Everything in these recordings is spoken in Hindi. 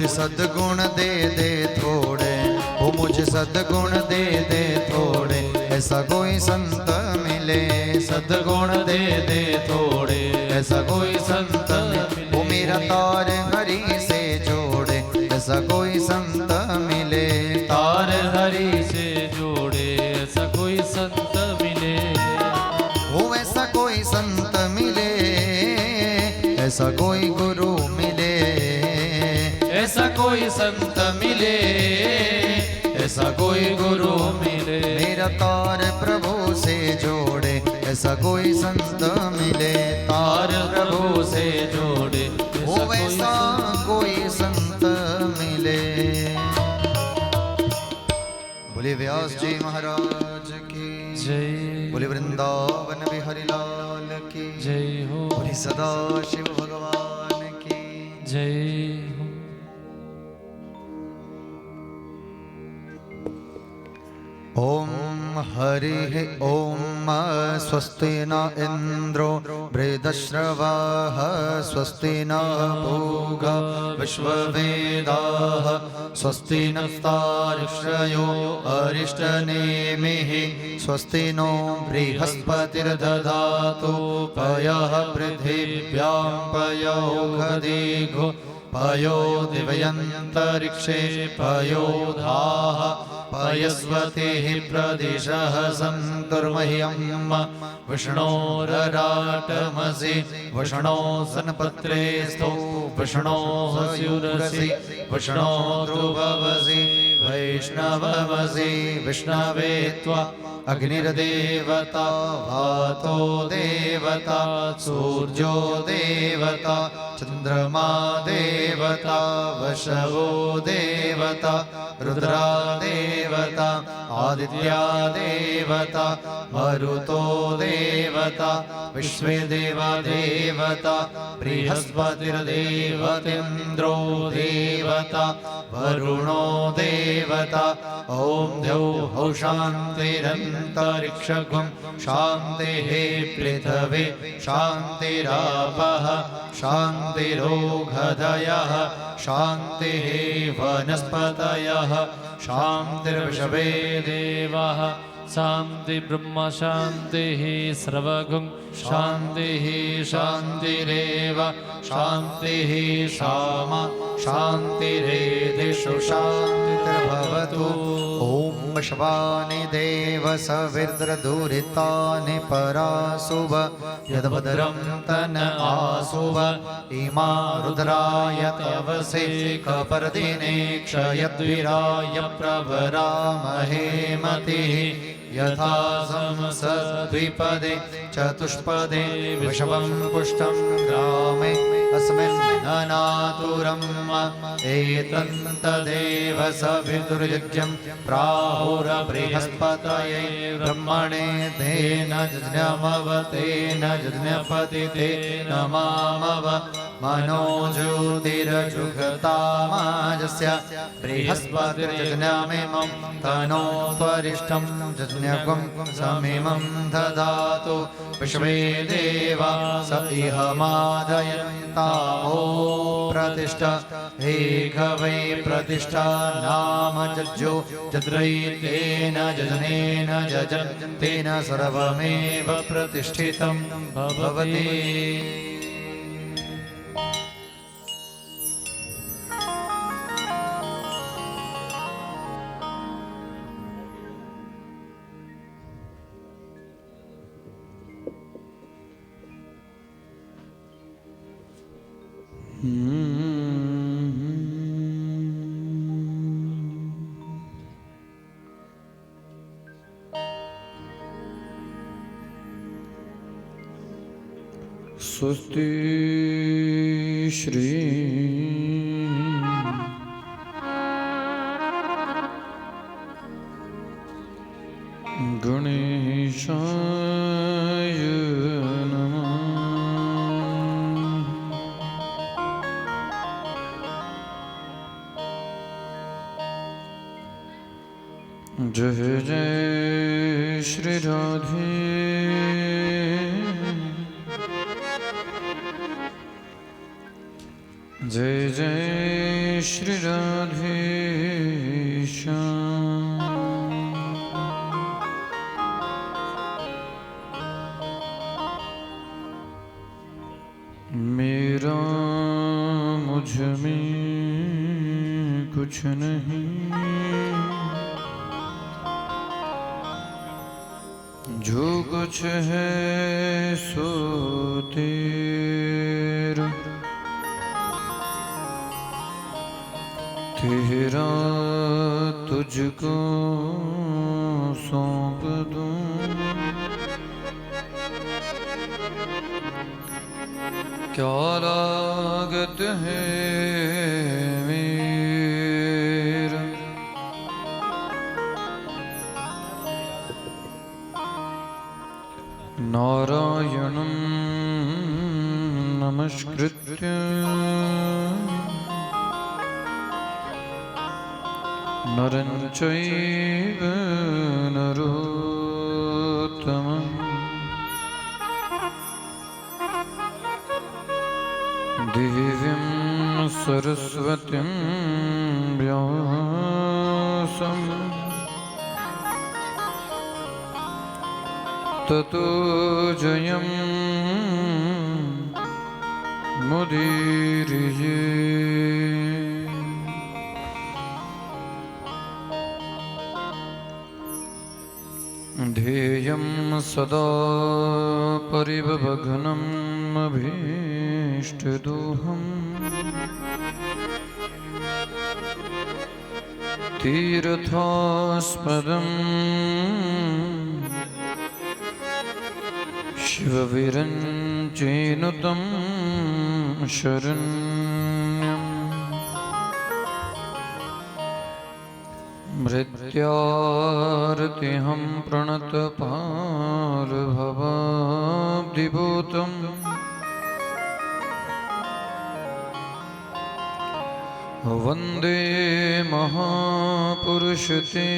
मुझे सद्गुण दे दे थोड़े, वो मुझे सद्गुण दे दे थोड़े, ऐसा कोई संत मिले। सद्गुण दे दे थोड़े, ऐसा कोई संत मिले। वो मेरा तार हरि से जोड़े, ऐसा कोई संत मिले। तार हरि से जोड़े, ऐसा कोई संत मिले। वो ऐसा कोई संत मिले, ऐसा कोई गुरु मिले। ऐसा कोई संत मिले, ऐसा कोई गुरु मिले। मेरा तार प्रभु से जोड़े, ऐसा कोई संत मिले। तार प्रभु से जोड़े, वो ऐसा कोई संत मिले। बोले व्यास जी महाराज की जय। बोले वृंदावन बिहारी लाल की जय हो। बोले सदा शिव भगवान की जय हो। ओम हरि ओम स्वस्ति न इंद्रो वृद्धश्रवाः स्वस्ति न पूगा विश्ववेदाः स्वस्ति नस्तार्क्ष्यो अरिष्टनेमिः स्वस्ति नो बृहस्पतिर्दधातु पयः पृथिव्यां पयो खदिगो पयो दिव्यन्तरिक्षे पयो धाः पयस्वतिः प्रदिशः सन्तुर्मह्यम् विष्णोरराटमसि विष्णो सन्पत्रे स्तो विष्णो स्युरसि विष्णो ध्रुववसि वैष्णवमसि विष्णवे त्वा अग्निर्देवता वातो देवता सूर्यो देवता चंद्रमा देवता वशवो देवता रुद्रा देवता आदित्या देवता मरुतो देवता विश्वे देवा देवता बृहस्पतिर्देवतेन्द्रो देवता वरुणो देवता ओम द्यौः शान्तिरन्तरिक्षगुं शान्तिः पृथिवी शान्तिरापः शान्तिरोगधयः शान्तिः वनस्पतयः शान्तिर्विषवे देवाः शान्ति ब्रह्म शान्तिः सर्वगुं शान्तिः शान्तिरेव शान्तिः सामा शान्तिरेधिषु शान्तिर्भवतु। ओम शवानि देव सविर्द्रदुरितानि परासुव यद्भद्रं तन आसुव इमा रुद्राय तवसे कपर्दिने क्षयद्विराय प्रवरामहे मतिः यथा समसद्विपदे चतुष्पदे विषवं पुष्टं ग्रामे अस्मिन् अनातुरम् एतन्तदेव सवितुर्यज्ञं प्राहुरबृहस्पतये ब्रह्मणे तेन यज्ञमवतेन यज्ञपतिते नमामव मनोज्योतिरजुघतामाजस्य बृहस्पतिर्यज्ञमिमं तनो त्वरिष्ठं यज्ञगं समिमं ददातु विश्वे देवा स इह मादयन्तामो प्रतिष्ठा एकवै प्रतिष्ठा नाम जज्जो जद्रैतेन जजनेन जजन्तेन सर्वमेव प्रतिष्ठितं भवति। स्वस्ति श्री गणेशाय नमः। जय जय श्री राधे जय जय श्री राधेश्याम। मेरा मुझ में कुछ नहीं, जो कुछ है सो तेरा, तेरा तुझको सौंप दूं। क्या लागत है मेरा, नारायणं नमस्कृत्य नरं चैव नरोत्तमम् देवीं सरस्वतीं व्यासं ततो जयं मुदीरये। ध्येयं सदा परिभवघ्नम् अभीष्टदोहम् तीर्थास्पदम् शिवविरञ्चिनुतं शरण्यम् मृत्यार्तिहं प्रणतपालभवाब्धिभूतम् वन्दे महापुरुष ते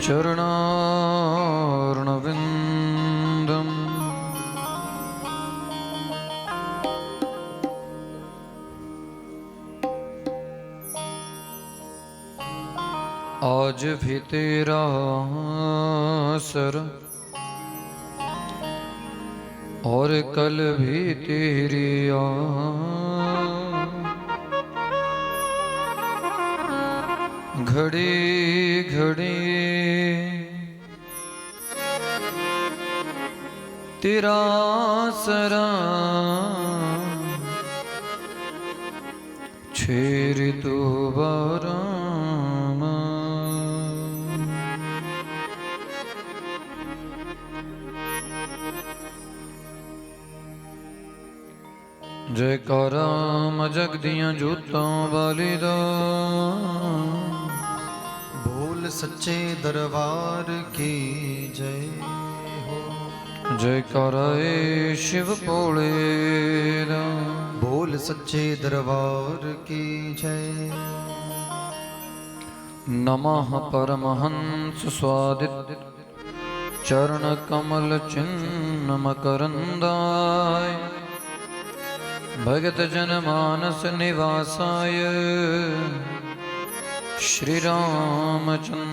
चरणार्णविन्दम्। आज भी तेरा असर और कल भी तेरी घड़ी घड़ी तेरा सरा छेर दोबारा। जयकारा मजग दियां जोतां वाली दा, बोल सच्चे दरबार की जय हो। जयकारा ए शिव भोले दा, बोल सच्चे दरबार की जय। नमः परमहंस स्वादित चरण कमल चिन्ह मकरंदाय, भगत जन मानस निवासाय श्री रामचंद्राय।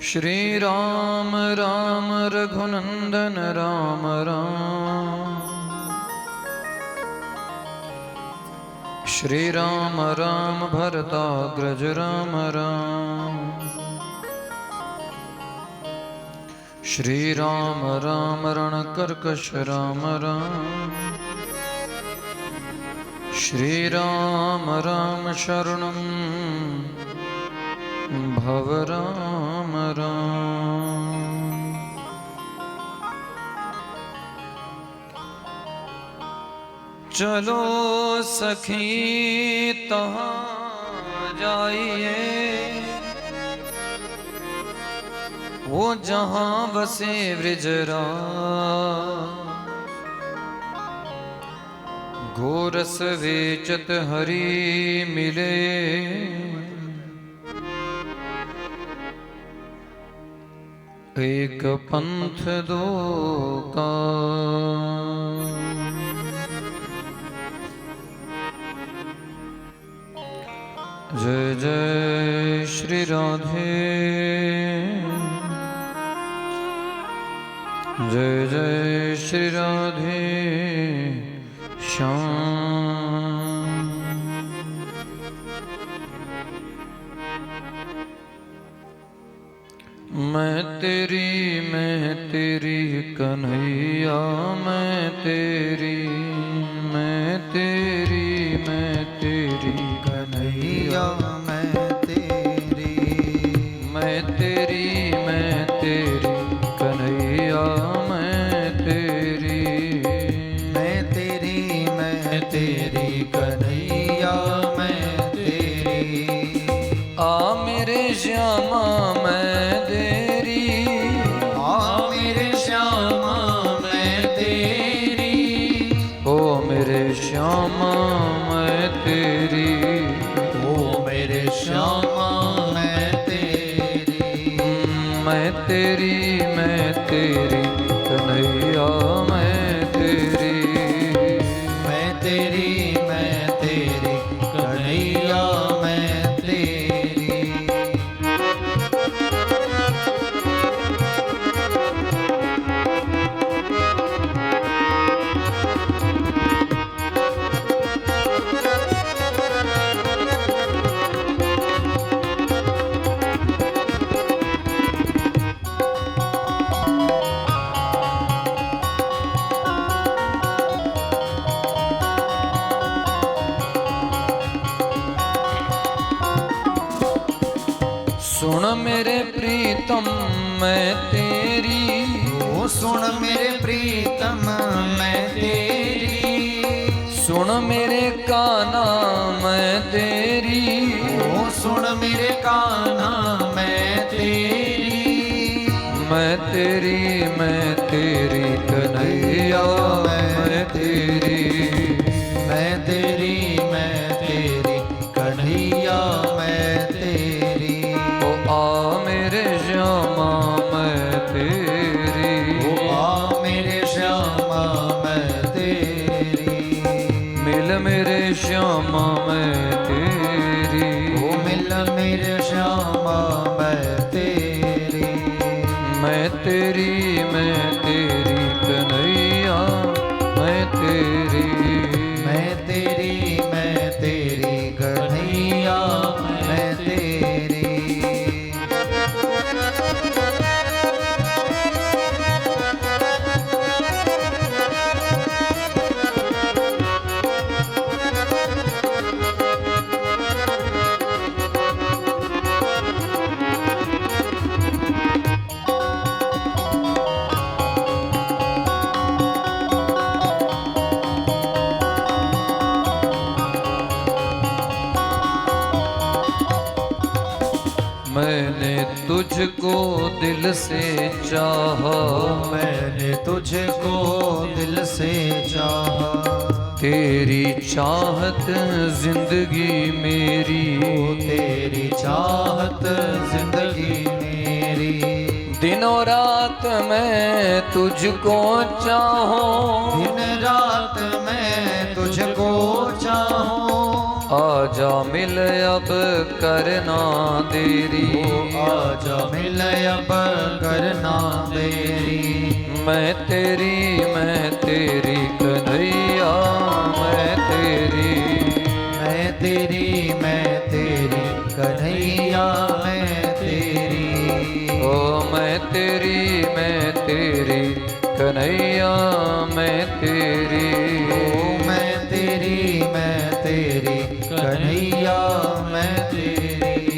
श्री राम राम रघुनंदन राम राम, श्री राम राम भरताग्रज राम राम, श्री राम राम रणकर्कश राम राम, श्री राम राम शरणं भव राम राम। चलो सखी तहाँ जाइए, वो जहाँ बसे ब्रजराज, गोरस वेचत हरि मिले, एक पंथ दो का। जय जय श्री राधे, जय जय श्री राधे श्याम। मैं तेरी कन्हैया, मैं तेरी कन्हैया मैं तेरी, मैं तेरी कन्हैया, मैं तेरी कन्हैया मैं तेरी। आ मेरे श्यामा मैं तेरी, आ मेरे श्यामा मैं तेरी, ओ मेरे श्यामा मैं तेरी, ओ मेरे श्यामा मैं तेरी। मैं तेरी कन्हैया मैं तेरी, मैं तेरी कन्हैया मैं तेरी। सुन मेरे प्रीतम मैं तेरी, ओ सुन मेरे प्रीतम मैं तेरी, सुन मेरे कान्हा मैं तेरी, ओ सुन मेरे कान्हा मैं तेरी। मैं तेरी कन्हैया मैं तेरी, मैं तेरी कन्हैया मैं तेरी। ओ आ मेरे श्यामा मैं तेरी, ओ आ मेरे श्यामा मैं तेरी। मिल मेरे श्यामा मैं तेरी, ओ मिल मेरे श्यामा मैं तेरी। मैं तेरी कन्हैया मैं तेरी, मैं तेरी कन्हैया मैं तेरी। मैंने तुझको दिल से चाहा, मैंने तुझको दिल से चाहा। तेरी चाहत जिंदगी मेरी, तेरी चाहत जिंदगी मेरी। दिनों रात मैं तुझको चाहूं, दिन रात मैं तुझको चाहूं। आजा मिल अब करना देरी, आजा मिल अब करना देरी। मैं तेरी कन्हैया मैं तेरी, मैं तेरी कन्हैया मैं तेरी। ओ मैं तेरी कन्हैया मैं तेरी, ओ मैं तेरी कन्हैया मैं तेरी।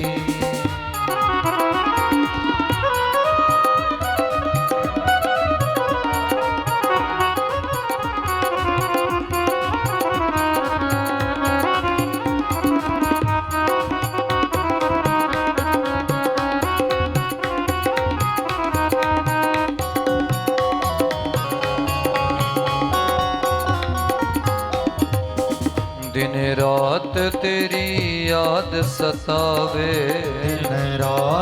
दिन रात तेरी याद सतावे, दिन रात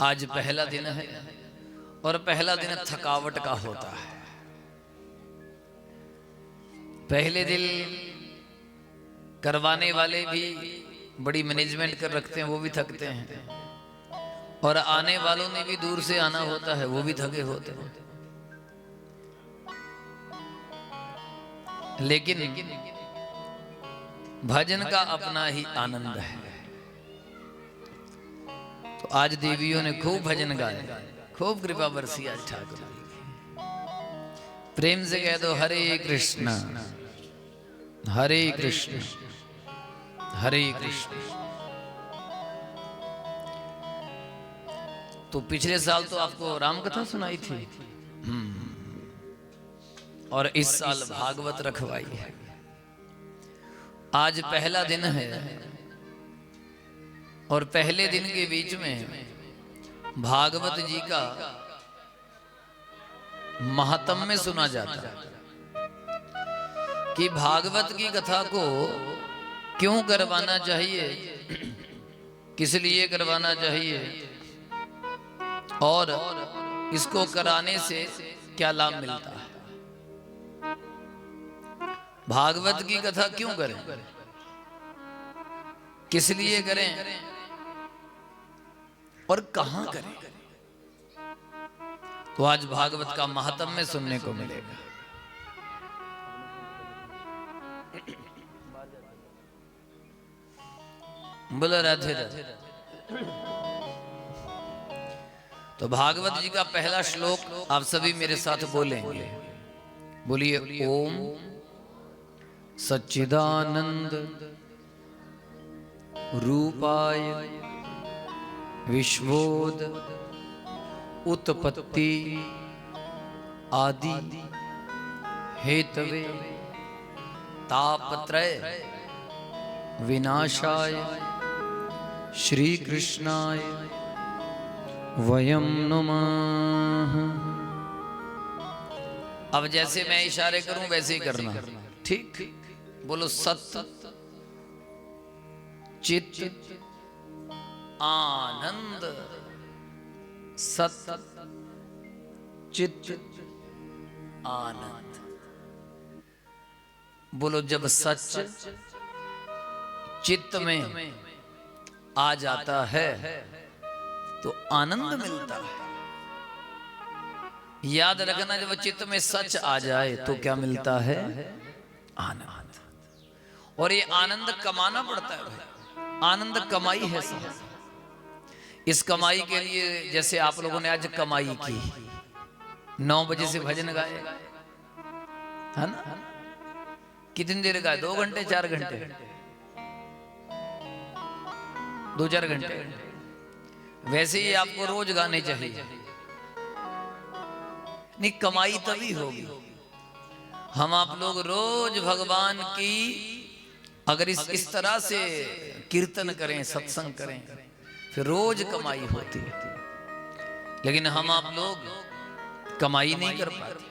आज पहला दिन है और पहला दिन थकावट का होता है। पहले दिन करवाने वाले भी बड़ी मैनेजमेंट कर रखते हैं, वो भी थकते हैं, और आने वालों ने भी दूर से आना होता है, वो भी थके होते हैं। लेकिन भजन का अपना ही आनंद है। तो आज देवियों ने खूब भजन गाए, खूब कृपा बरसी आज ठाकुर जी की। प्रेम से कह दो हरे कृष्ण हरे कृष्ण हरे कृष्ण। तो पिछले साल तो आपको राम कथा सुनाई थी, और इस साल भागवत रखवाई है। आज पहला दिन है और पहले दिन के बीच में भागवत जी का महात्म्य सुना जाता है कि भागवत की कथा को क्यों करवाना चाहिए, किस लिए करवाना चाहिए, और इसको कराने से क्या लाभ मिलता है। भागवत की कथा क्यों करें, किस लिए करें और कहां करें, तो आज भागवत का महात्म्य सुनने को मिलेगा। बोलो राधे राधे। तो भागवत जी का पहला श्लोक आप सभी मेरे साथ बोलेंगे। बोलिए ओम सच्चिदानंद रूपाय विश्वोद उत्पत्ति आदि हेतवे तापत्रय विनाशाय श्री कृष्णाय वयं नमः। अब जैसे मैं इशारे करूं वैसे ही करना, ठीक? बोलो सत्य चित आनंद, सत्य चित आनंद। बोलो जब सच चित्त में आ जाता है तो आनंद मिलता है। याद रखना, जब चित्त में सच आ जाए तो क्या मिलता है? आनंद। और ये आनंद कमाना पड़ता है भाई, आनंद कमाई है सब। इस कमाई के लिए जैसे आप लोगों ने आज कमाई की, 9 बजे से भजन गाए, है ना? कितनी देर गाए? 2 घंटे 4 घंटे 2-4 घंटे। वैसे ही आपको रोज गाने चाहिए। नहीं, कमाई तभी होगी हम आप लोग रोज भगवान की अगर इस तरह से कीर्तन करें, सत्संग करें, फिर रोज कमाई होती। लेकिन हम आप लोग कमाई नहीं कर पाते,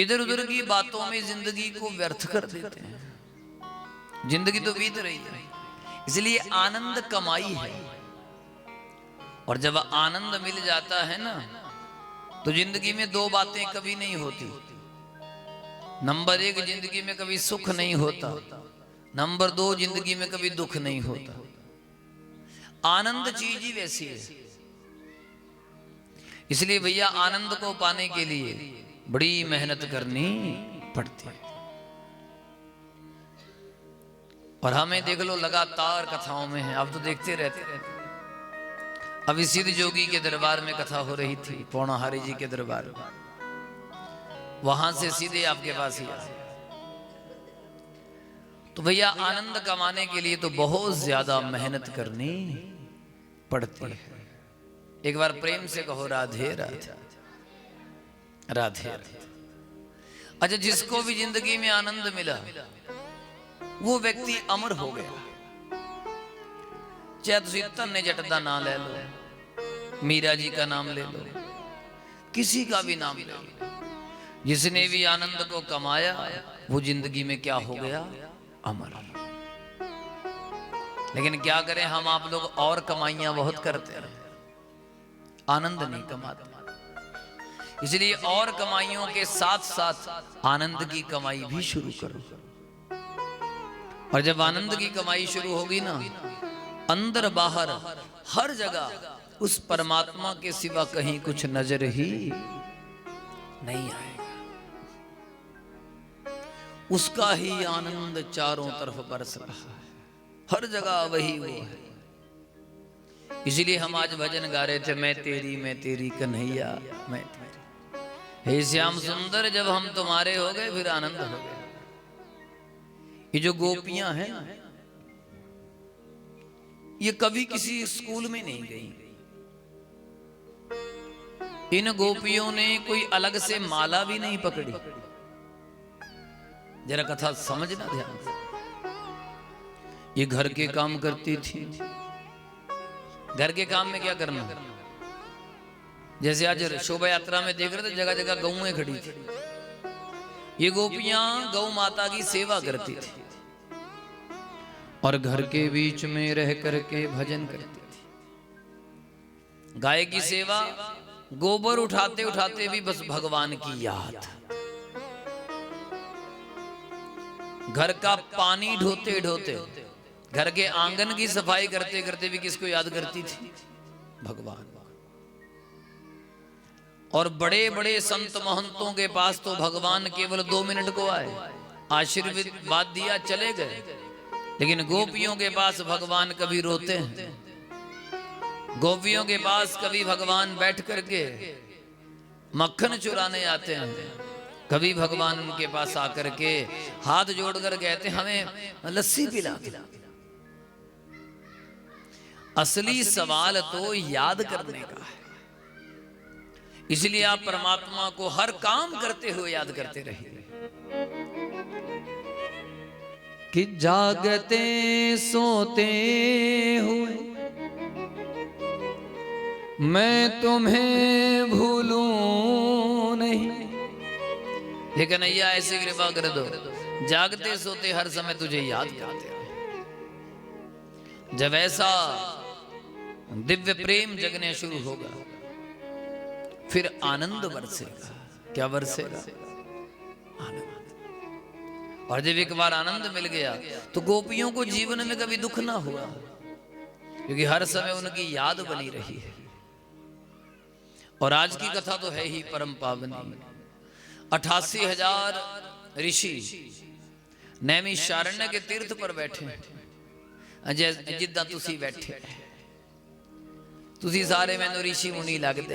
इधर उधर की बातों में जिंदगी को व्यर्थ कर देते हैं। जिंदगी तो बीत रही है, इसलिए आनंद कमाई है। और जब आनंद मिल जाता है ना, तो जिंदगी में 2 बातें कभी नहीं होती। नंबर 1, जिंदगी में कभी सुख नहीं होता। नंबर 2, जिंदगी में कभी दुख नहीं होता। आनंद चीज ही वैसी है। इसलिए भैया आनंद को पाने के लिए बड़ी मेहनत करनी पड़ती है। और हमें देख लो, लगातार कथाओं में है, आप तो देखते रहते। अभी सिद्ध जोगी के दरबार में कथा हो रही थी, पौणाहारी जी के दरबार में, वहां से सीधे आपके पास ही आए। तो भैया आनंद कमाने के लिए तो बहुत ज्यादा मेहनत करनी पड़ती है। एक बार प्रेम से कहो राधे राधे राधे राधे। अच्छा, जिसको भी जिंदगी में आनंद मिला वो व्यक्ति अमर हो गया। चाहे तुसी धन्य जट दा नाम ले लो, मीरा जी का नाम ले लो, किसी का भी नाम ले लो, जिसने भी आनंद को कमाया वो जिंदगी में क्या हो गया? अमर। लेकिन क्या करें, हम आप लोग और कमाइयां बहुत करते हैं। आनंद नहीं कमाते। इसलिए और कमाइयों के साथ साथ आनंद की कमाई भी शुरू करो। और जब आनंद की कमाई शुरू होगी ना, अंदर बाहर हर जगह उस परमात्मा के सिवा कहीं कुछ नजर ही नहीं आएगा। उसका ही आनंद चारों तरफ बरस रहा है, हर जगह वही वो है। इसलिए हम आज भजन गा रहे थे, मैं तेरी कन्हैया मैं तेरी। हे श्याम सुंदर, जब हम तुम्हारे हो गए फिर आनंद हो गया। ये जो गोपियां हैं ये कभी किसी स्कूल में नहीं गई। इन गोपियों ने कोई अलग से माला भी नहीं पकड़ी। जरा कथा समझना ध्यान से। ये घर के काम करती थी। घर के काम में क्या करना, जैसे आज शोभा यात्रा में देख रहे थे जगह जगह गौएं खड़ी थी। ये गोपियां गौ माता की सेवा करती थी और घर के बीच में रह करके भजन करती थी। गाय की सेवा, गोबर उठाते उठाते भी बस भगवान की याद। घर का पानी ढोते ढोते, घर के आंगन की सफाई करते करते भी किसको याद करती थी? भगवान। और बड़े बड़े संत महंतों के पास तो भगवान केवल 2 मिनट को आए, आशीर्वाद दिया, चले गए। लेकिन गोपियों के पास भगवान कभी रोते हैं, गोपियों के पास कभी भगवान बैठ करके मक्खन चुराने आते हैं, कभी भगवान उनके पास आकर के हाथ जोड़कर कहते हैं हमें लस्सी पिला। असली सवाल तो याद करने का है। इसलिए आप परमात्मा को हर काम करते हुए याद करते रहिए कि जागते सोते हुए मैं तुम्हें भूलूं नहीं। लेकिन भैया ऐसे कृपा कर दो, जागते सोते हर समय तुझे याद करते रहे। जब ऐसा दिव्य प्रेम जगने शुरू होगा फिर आनंद बरसेगा। क्या बरसेगा? आनंद। और जब एक बार आनंद मिल गया तो गोपियों को जीवन में कभी दुख ना हुआ, क्योंकि हर समय उनकी याद बनी रही है। और आज की कथा तो है ही परम पावनी। 88,000 ऋषि नैमिषारण्य के तीर्थ पर बैठे, जिद्दां तुसी बैठे, तुसी सारे मैनू ऋषि मुनि लगते।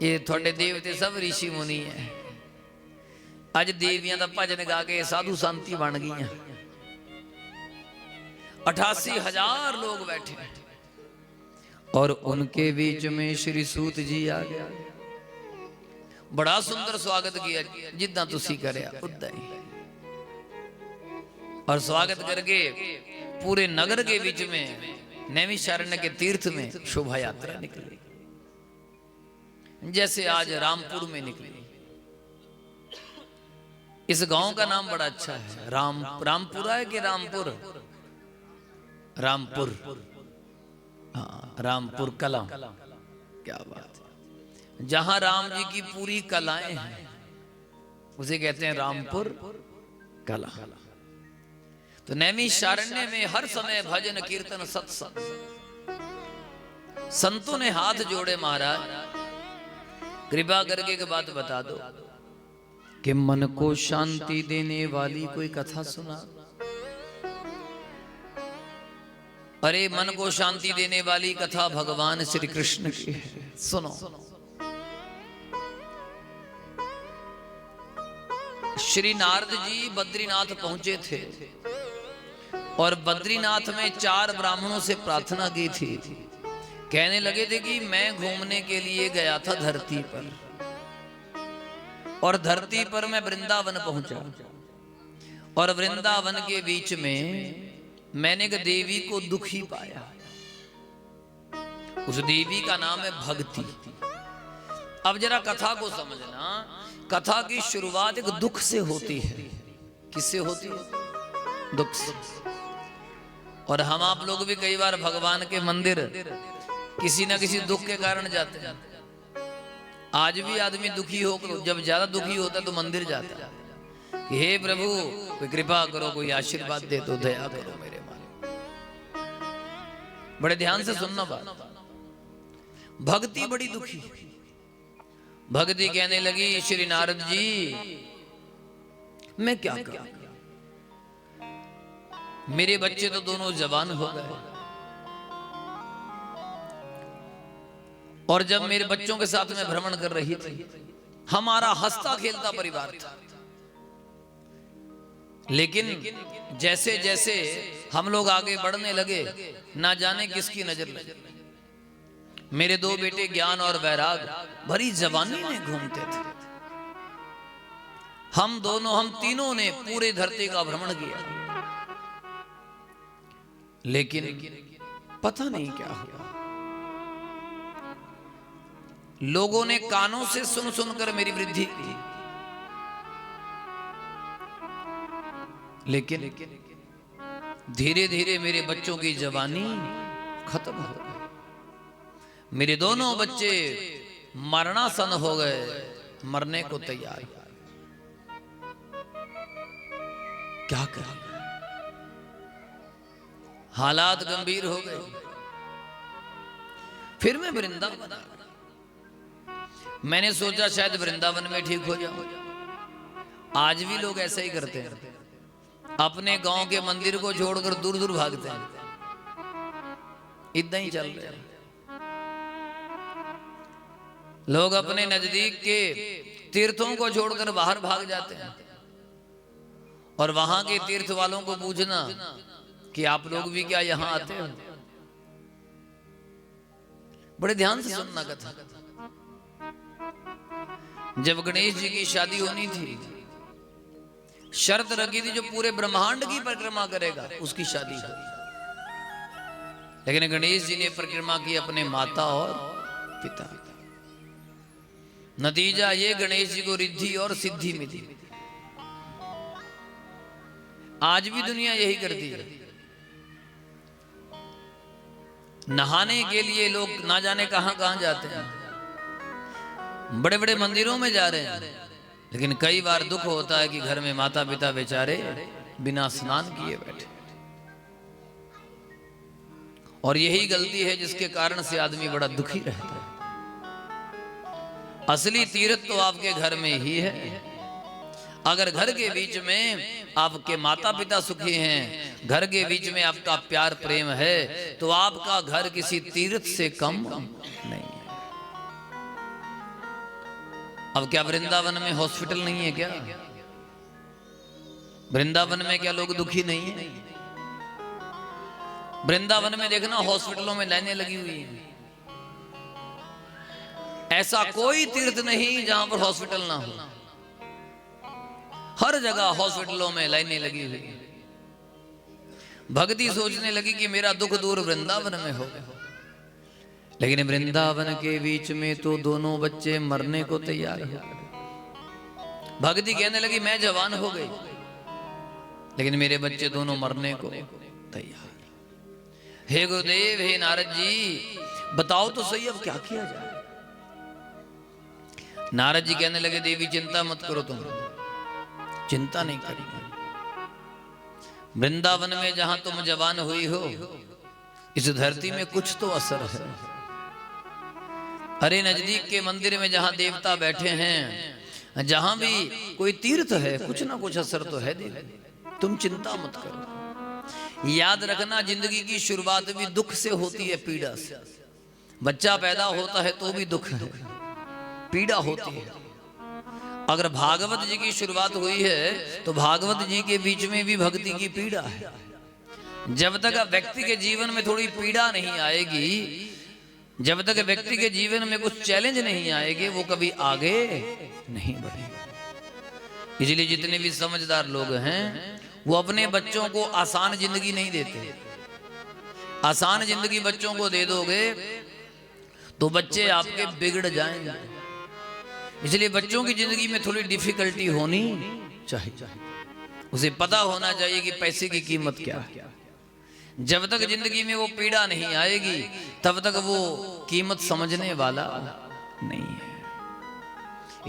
ये थोड़े देवते सब ऋषि मुनि है। अज देवियां दा भजन गा के साधु शांति बन गई। 88,000 लोग बैठे और उनके बीच में श्री सूत जी आ गया। बड़ा सुंदर स्वागत किया, जिद्दां तुसी करया उद्दां ही। और स्वागत करके पूरे नगर के बीच में नैमिषारण्य के तीर्थ में शोभा यात्रा निकली, जैसे आज रामपुर में निकली। इस गांव का नाम बड़ा अच्छा है, रामपुरा है कि रामपुर? रामपुर, हाँ, रामपुर कला। क्या बात है। जहां राम जी की पूरी कलाएं हैं उसे कहते हैं रामपुर कला। तो नैमिषारण्य में हर समय भजन कीर्तन सत्संग। संतों ने हाथ जोड़े, महाराज कृपा करके एक बात बता दो कि मन को शांति देने वाली कोई कथा सुना। अरे मन को शांति देने वाली कथा भगवान श्री कृष्ण की है, सुनो। श्री नारद जी बद्रीनाथ पहुंचे थे और बद्रीनाथ में 4 ब्राह्मणों से प्रार्थना की थी। कहने लगे थे कि मैं घूमने के लिए गया था धरती पर, और धरती पर मैं वृंदावन पहुंचा, और वृंदावन के बीच में मैंने एक देवी को दुखी पाया। उस देवी का नाम है भक्ति। अब जरा कथा को समझना, कथा की शुरुआत एक दुख से होती है। किससे होती है? दुख से। और हम आप लोग भी कई बार भगवान के मंदिर किसी ना किसी दुख के कारण जाते हैं। आज भी आदमी दुखी हो, जब ज्यादा दुखी होता है तो मंदिर जाता है कि हे प्रभु कोई कृपा करो, कोई आशीर्वाद दे दो, दया करो मेरे मालिक। बड़े ध्यान से सुनना बात। भक्ति बड़ी दुखी। भक्ति कहने लगी श्री नारद जी मैं क्या करूं, मेरे बच्चे तो दोनों जवान हो गए, और जब मेरे बच्चों के साथ मैं भ्रमण कर रही थी, हमारा हंसता खेलता परिवार था, लेकिन जैसे जैसे हम लोग आगे बढ़ने लगे, ना जाने किसकी नजर लगी। मेरे दो बेटे ज्ञान और वैराग भरी जवानी में घूमते थे। हम तीनों ने पूरे धरती का भ्रमण किया, लेकिन पता नहीं क्या हुआ। लोगों ने कानों से सुन सुनकर मेरी वृद्धि की, लेकिन धीरे धीरे मेरे बच्चों की जवानी खत्म हो गई। मेरे दोनों बच्चे मरणासन हो गए, मरने को तैयार। क्या करें, हालात गंभीर हो गए। फिर मैं वृंदावन आ गया। मैंने सोचा शायद वृंदावन में ठीक हो जाऊं। आज भी लोग ऐसा ही करते हैं, अपने गांव के मंदिर को छोड़कर दूर दूर भागते हैं। इतना ही चल रहा है। लोग अपने नजदीक के तीर्थों को छोड़कर बाहर भाग जाते हैं, और वहां के तीर्थ वालों को पूछना कि आप लोग भी क्या यहां आते हो। बड़े ध्यान से सुनना कथा। जब गणेश जी की शादी होनी थी, शर्त रखी थी जो पूरे ब्रह्मांड की परिक्रमा करेगा उसकी शादी हुई। लेकिन गणेश जी ने परिक्रमा की अपने माता और पिता। नतीजा ये गणेश जी को रिद्धि और सिद्धि मिली। आज भी दुनिया यही करती है। नहाने के लिए लोग ना जाने कहां कहां जाते हैं, बड़े बड़े मंदिरों में जा रहे हैं, लेकिन कई बार दुख होता है कि घर में माता पिता बेचारे बिना स्नान किए बैठे। और यही गलती है जिसके कारण से आदमी बड़ा दुखी रहता है। असली तीर्थ तो आपके घर में ही है। अगर घर के बीच में आपके माता पिता सुखी हैं, घर के बीच में आपका प्यार प्रेम है, तो आपका घर किसी तीर्थ से कम नहीं है। अब क्या वृंदावन में हॉस्पिटल नहीं है क्या? वृंदावन में क्या लोग दुखी नहीं है? वृंदावन में देखना हॉस्पिटलों में लाइनें लगी हुई हैं। ऐसा कोई तीर्थ नहीं जहां पर हॉस्पिटल ना हो। हर जगह हॉस्पिटलों में लाइनें लगी हुई। भक्ति सोचने लगी कि मेरा दुख दूर वृंदावन में हो, लेकिन वृंदावन के बीच में तो दोनों बच्चे मरने को तैयार हो। भक्ति कहने लगी मैं जवान हो गई, लेकिन मेरे बच्चे दोनों मरने को तैयार। हे गुरुदेव, हे नारद जी, बताओ तो सही अब क्या किया जाए। नारद जी कहने लगे देवी चिंता मत करो, तुम चिंता नहीं करेंगे। वृंदावन में जहां तुम जवान हुई हो, इस धरती में कुछ तो असर है। अरे नजदीक के मंदिर में जहां देवता बैठे हैं, जहां भी कोई तीर्थ है, कुछ ना कुछ असर तो है देवी। तुम चिंता मत करो। याद रखना, जिंदगी की शुरुआत भी दुख से होती है, पीड़ा से। बच्चा पैदा होता है तो भी दुख है, पीड़ा होती है। अगर भागवत जी की शुरुआत हुई है तो भागवत जी के बीच में भी भक्ति की पीड़ा है। जब तक व्यक्ति के जीवन में थोड़ी पीड़ा नहीं आएगी, जब तक व्यक्ति के जीवन में कुछ चैलेंज नहीं आएंगे, वो कभी आगे नहीं बढ़ेगा। इसलिए जितने भी समझदार लोग हैं वो अपने बच्चों को आसान जिंदगी नहीं देते। आसान जिंदगी बच्चों को दे दोगे तो बच्चे आपके बिगड़ जाएंगे। इसलिए बच्चों की जिंदगी में थोड़ी डिफिकल्टी होनी चाहिए। उसे पता होना चाहिए कि पैसे की कीमत क्या है। जब तक जिंदगी में वो पीड़ा नहीं आएगी तब तक वो कीमत समझने वाला नहीं है।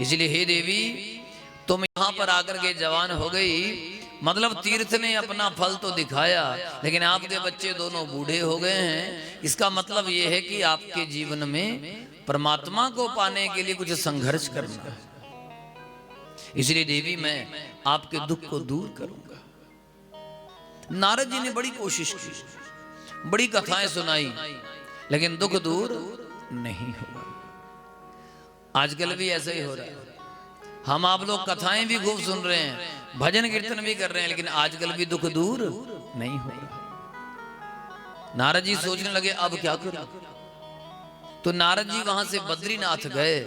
इसलिए हे देवी, तुम यहाँ पर आकर के जवान हो गई, मतलब तीर्थ ने अपना फल तो दिखाया, लेकिन आपके बच्चे दोनों बूढ़े हो गए हैं। इसका मतलब ये है कि आपके जीवन में परमात्मा को पाने के लिए कुछ संघर्ष करना है। इसलिए देवी, मैं आपके दुख को दूर करूंगा। नारद जी ने बड़ी कोशिश की, बड़ी कथाएं सुनाई, लेकिन दुख दूर नहीं हुआ। आजकल भी ऐसा ही हो रहा है। हम आप लोग कथाएं भी खूब सुन रहे हैं, भजन कीर्तन भी कर रहे हैं, लेकिन आजकल भी दुख दूर नहीं हो रहा। नारद जी सोचने लगे अब क्या करूं। तो नारद जी वहां से बद्रीनाथ गए,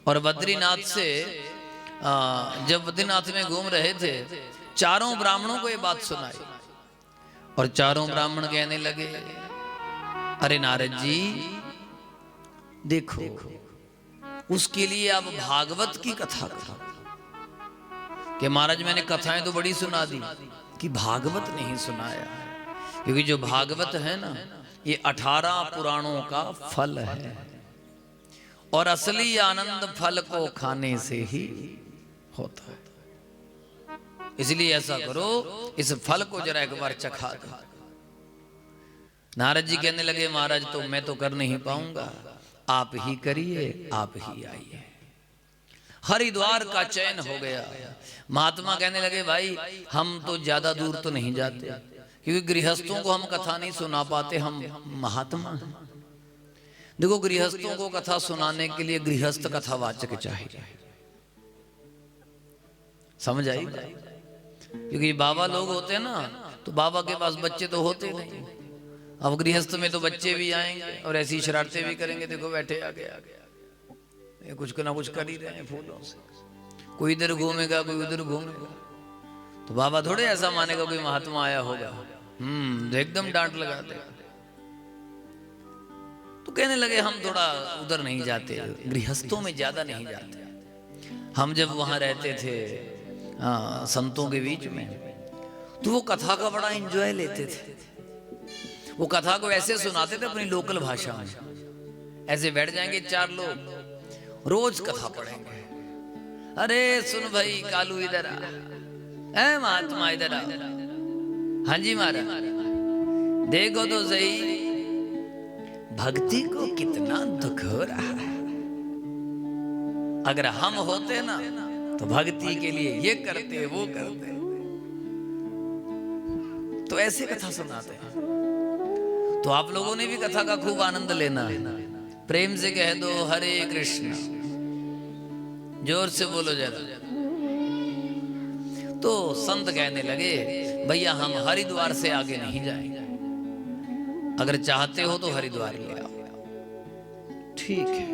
और बद्रीनाथ से जब बद्रीनाथ में घूम रहे थे, चारों ब्राह्मणों को ये बात सुनाई, और चारों ब्राह्मण कहने लगे, अरे नारद जी देखो, उसके लिए आप भागवत की कथा करो। कि महाराज मैंने कथाएं तो बड़ी सुना दी, कि भागवत नहीं सुनाया। क्योंकि जो भागवत है ना, ये 18 पुराणों का फल है, और असली आनंद फल को खाने से ही होता है। इसलिए ऐसा करो, इस फल को जरा एक बार चखा दो। नारद जी कहने लगे, महाराज तो मैं तो कर नहीं पाऊंगा, आप ही करिए, आप ही आइए। हरिद्वार का चयन हो गया। महात्मा कहने लगे, भाई हम तो ज्यादा दूर तो नहीं जाते, क्योंकि गृहस्थों को हम कथा नहीं सुना पाते, हम महात्मा हैं। देखो, गृहस्थों को कथा सुनाने के लिए गृहस्थ कथावाचक चाहिए, समझ आई? क्योंकि बाबा लोग होते हैं ना, तो बाबा के पास बच्चे तो होते नहीं। अब गृहस्थ में तो बच्चे भी आएंगे और ऐसी शरारतें भी करेंगे। देखो बैठे आगे ये कुछ ना कुछ कर ही रहे हैं फूलों से, कोई इधर घूमेगा, कोई उधर घूमेगा। तो बाबा थोड़े ऐसा मानेगा कोई महात्मा आया होगा, तो एकदम डांट लगा देगा। तो कहने लगे, हम थोड़ा उधर नहीं जाते, गृहस्थों में ज्यादा नहीं जाते। हम जब वहां रहते थे संतों के बीच में, तो वो कथा का बड़ा एंजॉय लेते थे। वो कथा को ऐसे सुनाते थे अपनी लोकल भाषा में। ऐसे बैठ जाएंगे 4 लोग, रोज कथा पढ़ेंगे। अरे सुन भाई कालू इधर आ, ऐ महात्मा इधर आ। हाँ जी महाराज, देखो तो सही भक्ति को कितना दुख हो रहा है। अगर हम होते ना तो भक्ति के लिए ये करते वो करते। तो ऐसे कथा सुनाते हैं। तो आप लोगों ने भी कथा का खूब आनंद लेना है। प्रेम से कह दो हरे कृष्ण, जोर से बोलो जरा। तो संत कहने लगे, भैया हम हरिद्वार से आगे नहीं जाएंगे, अगर चाहते हो तो हरिद्वार ले आओ। ठीक है।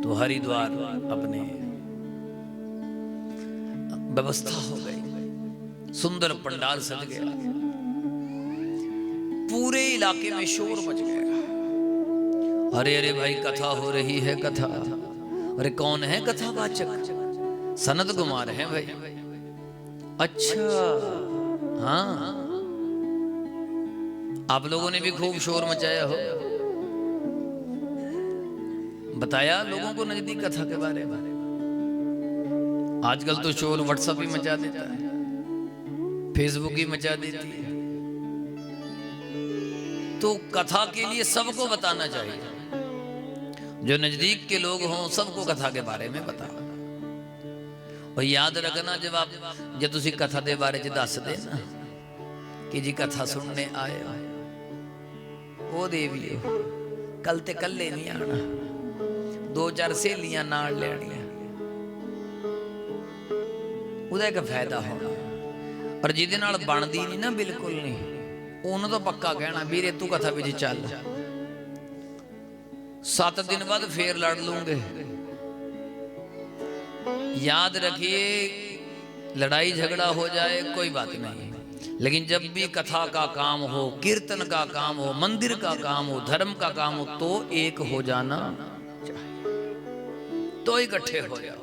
तो हरिद्वार अपने व्यवस्था हो गई, सुंदर पंडाल सज गया, पूरे इलाके में शोर मच गया। अरे अरे भाई कथा हो रही है, कथा। अरे कौन है कथावाचक? सनत कुमार है भाई। अच्छा हाँ, आप लोगों ने भी खूब शोर मचाया हो, बताया लोगों को नजदीक कथा के बारे में। आजकल तो शोर व्हाट्सएप ही मचा देता है, फेसबुक ही मचा देती है। तो कथा के लिए सबको बताना चाहिए, जो नजदीक के लोग हों सबको कथा के बारे में बताओ। और याद रखना, जब तुसी कथा के बारे च दस दे ना कि जी कथा सुनने आए हो, वो देवी हो, कल ते कल्ले नहीं आना, 2-4 सहेलियां नाल लेनियां, ਉਹਦਾ ਇੱਕ ਫਾਇਦਾ ਹੋਣਾ। ਪਰ ਜਿਹਦੇ ਨਾਲ ਬਣਦੀ ਨਹੀਂ ਨਾ ਬਿਲਕੁਲ ਨਹੀਂ, ਉਹਨੂੰ ਤਾਂ ਪੱਕਾ ਕਹਿਣਾ ਵੀਰੇ ਤੂੰ ਕਥਾ ਵਿੱਚ ਚੱਲ। 7 दिन बाद फिर लड़ लूंगे। याद रखिए, लड़ाई झगड़ा हो जाए कोई बात नहीं, लेकिन जब भी कथा का काम हो, कीर्तन का काम हो, मंदिर का काम हो, धर्म का काम हो, तो एक हो जाना चाहिए, तो इकट्ठे हो जाओ।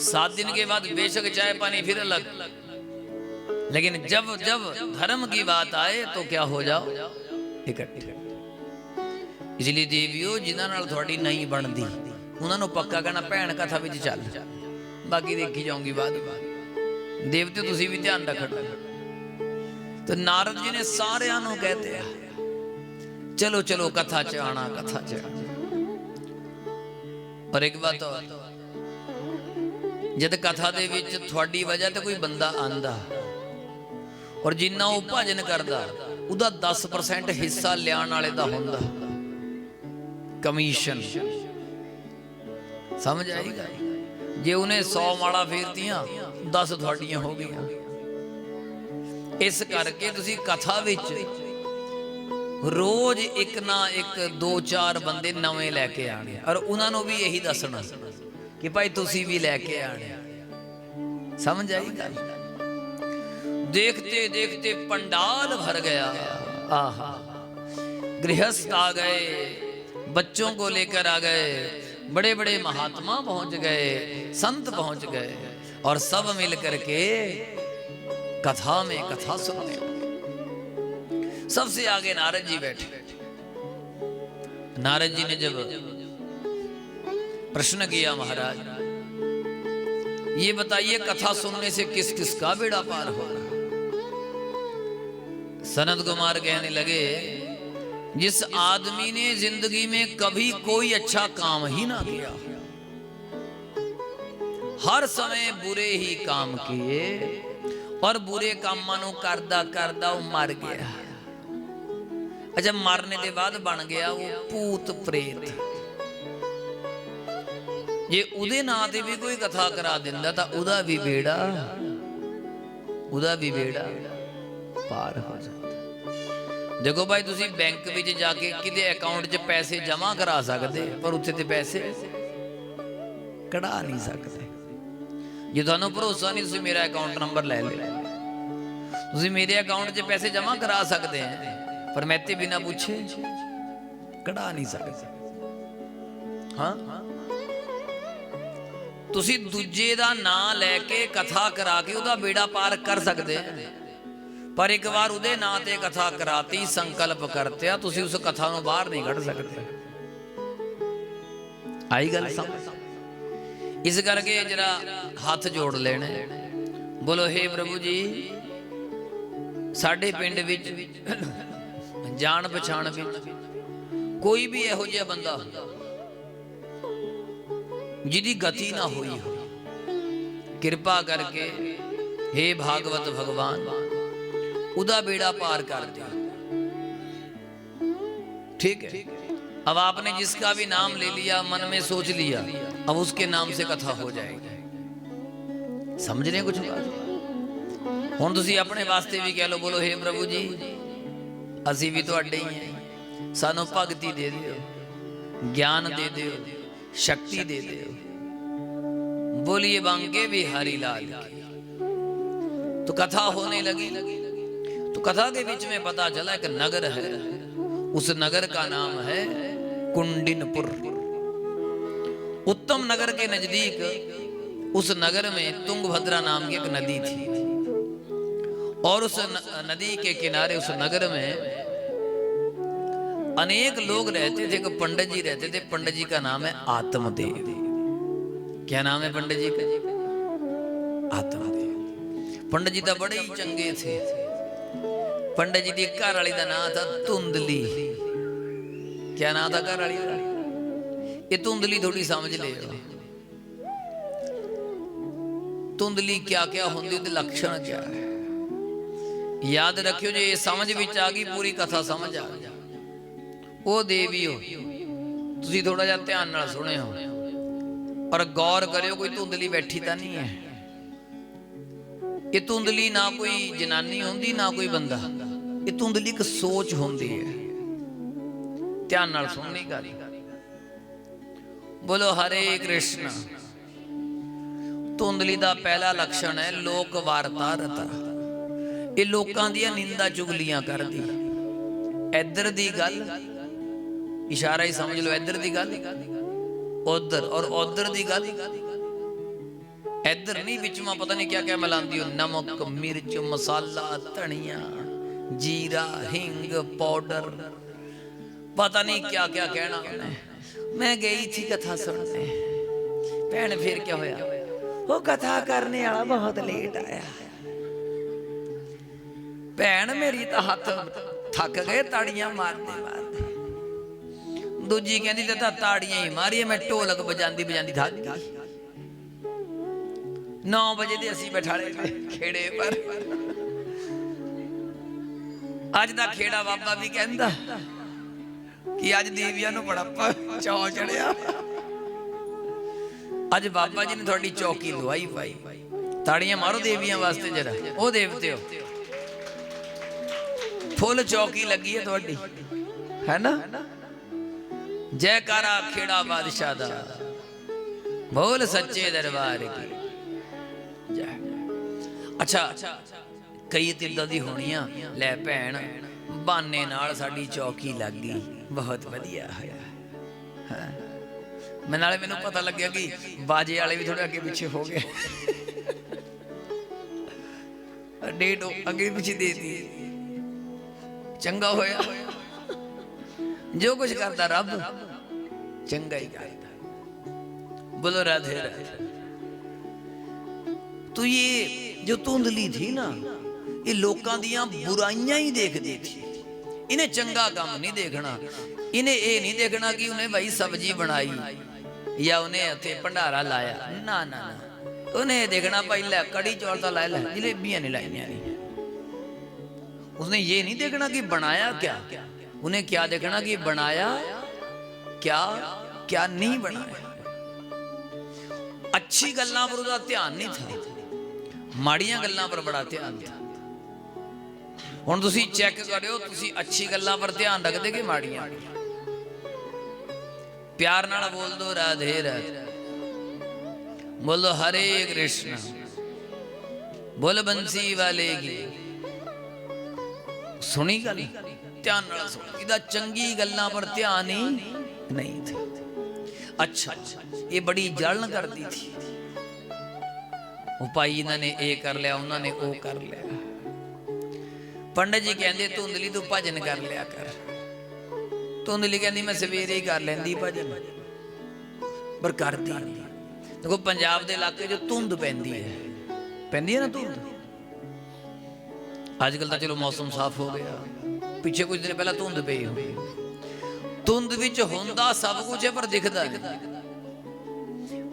7 दिन के बाद बेशक चाय पानी फिर अलग, लेकिन जब जब धर्म की बात आए तो क्या हो जाओ इकट्ठे। इसलिए देवियों जिन्हां नाल थोड़ी नहीं बनती उन्होंने पक्का कहना भैन कथा विच चल, बाकी देखी जाऊंगी बाद। देवते तुसी भी ध्यान रखना। तो नारद जी ने सारियां नूं कहते चलो चलो कथा च आना, कथा च आना। पर एक बात और, जद कथा दे विच थोड़ी वजह ते कोई बंदा आंदा और जिन्ना वो भजन करदा उदा 10% हिस्सा लियाण वाले दा हुंदा कमीशन। समझ आएगा? जे उन्हें 100 माड़ा फेरतियां 10 थोड़ियां हो गई। इस करके तुसी कथा विच रोज एक ना एक 2-4 बंदे नवे लैके आने और उन्होंने भी यही दसना कि भाई तुसी भी लैके आने। समझ आई गल? देखते देखते पंडाल भर गया। आहा, गृहस्थ आ गए, बच्चों को लेकर आ गए, बड़े बड़े महात्मा पहुंच गए, संत पहुंच गए और सब मिल करके कथा में कथा सुनने। सबसे आगे नारद जी बैठे। नारद जी ने जब प्रश्न किया, महाराज ये बताइए कथा सुनने से किस किस का बेड़ा पार होगा? सनत कुमार कहने लगे, जिस आदमी ने जिंदगी में कभी कोई अच्छा काम ही ना किया, हर समय बुरे ही काम किए और बुरे कामां नूं करदा करदा मर गया। अच्छा, मरने के बाद बन गया वो भूत प्रेत। जे उदे नां ते भी कोई कथा करा दिंदा तां उदा भी बेड़ा पार हो जाता। देखो भाई, तुसी बैंक विच जाके किदे अकाउंट 'च पैसे जमा करा सकते पर उत्थे ते पैसे कढ़ा नहीं सकते। जे तुहानूं भरोसा नहीं, तुसी मेरा अकाउंट नंबर ले लो, तुसी मेरे अकाउंट 'च पैसे जमा करा सकते हैं पर मैं ते बिना पूछे कढ़ा नहीं सकते। हाँ, तुसी दूजे दा नाम लैके कथा करा के उदा बेड़ा पार कर सकते हैं, पर एक बार उदे नाम ते कथा कराती, संकल्प करते तुसी उस कथा नूं बाहर नहीं कढ़ सकते। आई गल समझ? इस करके जरा हाथ जोड़ लेने, बोलो हे प्रभु जी, साडे पिंड विच जान पछाण विच कोई भी इहो जिहा बंदा जिहदी गति ना हुई हो, कृपा करके हे भागवत भगवान उदा बेड़ा पार कर दिया। ठीक है, अब आपने जिसका भी नाम ले लिया, मन में सोच लिया, अब उसके नाम से कथा हो जाएगी। समझ रहे कुछ बात? हुण तुसीं अपने वास्ते भी कह लो, बोलो हे प्रभु जी, असी भी तुहाडे ही हैं, सानू भगती दे दिओ, ज्ञान दे दिओ, शक्ति दे दिओ। बोलिए बांके बिहारी लाल की। तो कथा होने लगी। तो कथा के बीच में पता चला एक नगर है, उस नगर का नाम है कुंडिनपुर। उत्तम नगर के नजदीक उस नगर में तुंगभद्रा नाम की एक नदी थी और उस नदी के किनारे उस नगर में अनेक लोग रहते थे। एक पंडित जी रहते थे, पंडित जी का नाम है आत्मदेव। क्या नाम है पंडित जी का? आत्मदेव। पंडित जी तो बड़े ही चंगे थे। पंडित जी की घर वाली का नाम था धुंधली। क्या नाम था घर वाली का? ये धुंधली थोड़ी समझ ले। धुंधली क्या क्या होंगी, लक्षण क्या है, याद रखियो। जो ये समझ विच आ गई, पूरी कथा समझ आ गई। वो देवी हो, तुसी थोड़ा जा ध्यान नाल सुनियो और गौर करियो, कोई धुंधली बैठी तो नहीं है। ये धुंधली ना कोई जनानी होंदी ना कोई बंदा, ये धुंधली एक सोच होंदी है। ध्यान नाल सुननी गल। बोलो हरे कृष्ण। धुंधली का पहला लक्षण है लोक वार्ता रता। ये लोकां दियां निंदा चुगलियां करदी। इधर दी गल, इशारा ही समझ लो, इधर दी गल उधर, और उधर दी गल इधर नहीं बिच में पता नहीं क्या क्या मिलाती हो, नमक मिर्च मसाला धनिया जीरा हिंग पाउडर पता नहीं क्या क्या कहना उन्हें। मैं गई थी कथा सुनने, भैन फिर क्या होया, वो कथा करने वाला बहुत लेट आया। भैन मेरी तो हाथ थक गए ताड़ियां मारते मारते, दूजी कहती तो ताड़ियां ही मारिए, मैं ढोलक बजांदी बजांदी थक गई। 9 बजे दे असी बैठाले खेड़े पर, अज दा खेड़ा बाबा भी कहंदा कि अज देवियां नूं बड़ा चाव चढ़िया, अज बाबा जी ने थोड़ी चौकी लुआई पाई। ताड़ियां मारो देवियां वास्ते जरा, ओ देवते हो फुल चौकी लगी है थोड़ी, है ना। जयकारा खेड़ा बादशाह दा, बोल सच्चे दरबार की। अच्छा कई तो इदां दी होणियां, लै भैन बहाने नाल साडी चौकी लग गई, बहुत वधिया होया। मैं नाले मैनूं पता लग्या कि बाजे वाले भी थोड़े अगे पिछे हो गए, डेट अगे पिछे दे दी। चंगा होया, जो कुछ करता रब चंगा ही करता। बोलो राधे राधे। तो ये जो धुंधली थी ना, ये लोकां दियां बुराइयां ही देखती थी, इन्हें चंगा काम नहीं देखना। इन्हें ये नहीं देखना कि उन्हें भाई सब्जी बनाई या उन्हें इत्थे भंडारा लाया, ना ना ना। उन्हें देखना भाई लै कड़ी चौल तो ला लै, जलेबियां नहीं लाइया नहीं। उसने ये नहीं देखना कि बनाया क्या, उन्हें क्या देखना कि बनाया क्या क्या नहीं बनाया। अच्छी गल्लां पर उसका ध्यान नहीं था, माड़ियां गल्लां पर बड़ा ध्यान था। हुण तुसीं चेक करियो, तुसीं अच्छी गल्लां पर ध्यान रखदे कि माड़ियां। प्यार नाल बोल दो राधे राधे, बोलो हरे कृष्ण, बोल बंसी वाले की। सुनी गल ध्यान नाल सुन, इदा चंगी गल्लां पर ध्यान ही नहीं था। अच्छा ये बड़ी जलन करती थी, वो भाई इन्होंने ये कर लिया, उन्होंने वो कर लिया। पंडित जी कहते धुंधली तू भजन कर लिया कर। धुंधली कहती मैं सवेरे ही कर लेंदी भजन, पर करती नहीं। देखो पंजाब के इलाके जो धुंध पैंदी है ना धुंध, अजकल तो चलो मौसम साफ हो गया, पिछे कुछ दिन पहला धुंध पई हुई। धुंध विच हुंदा सब कुछ है पर दिखदा नहीं।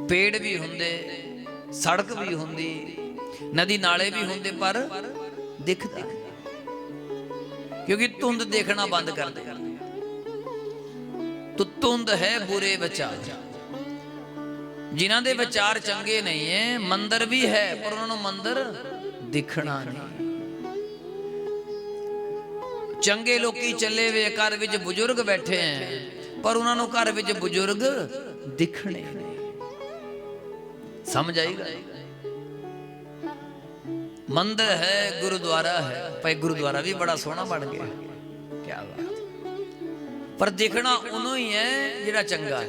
पेड़ भी हुंदे, सड़क भी हुंदी, नदी नाले भी हुंदे, पर दिखदा नहीं, क्योंकि धुंध देखना बंद कर दे। तो धुंध है बुरे विचार, जिन्हां दे विचार चंगे नहीं है। मंदिर भी है पर उन्होंने मंदिर दिखना नहीं। चंगे लोकी चले वे घर विच बुजुर्ग बैठे हैं, पर उन्होंने घर विच बुजुर्ग दिखने नहीं। समझ आएगा। मंदिर है, गुरुद्वारा है, भाई गुरुद्वारा भी बड़ा सोहना बन गया, क्या बात। पर देखना उन्हों ही है जिहड़ा चंगा है।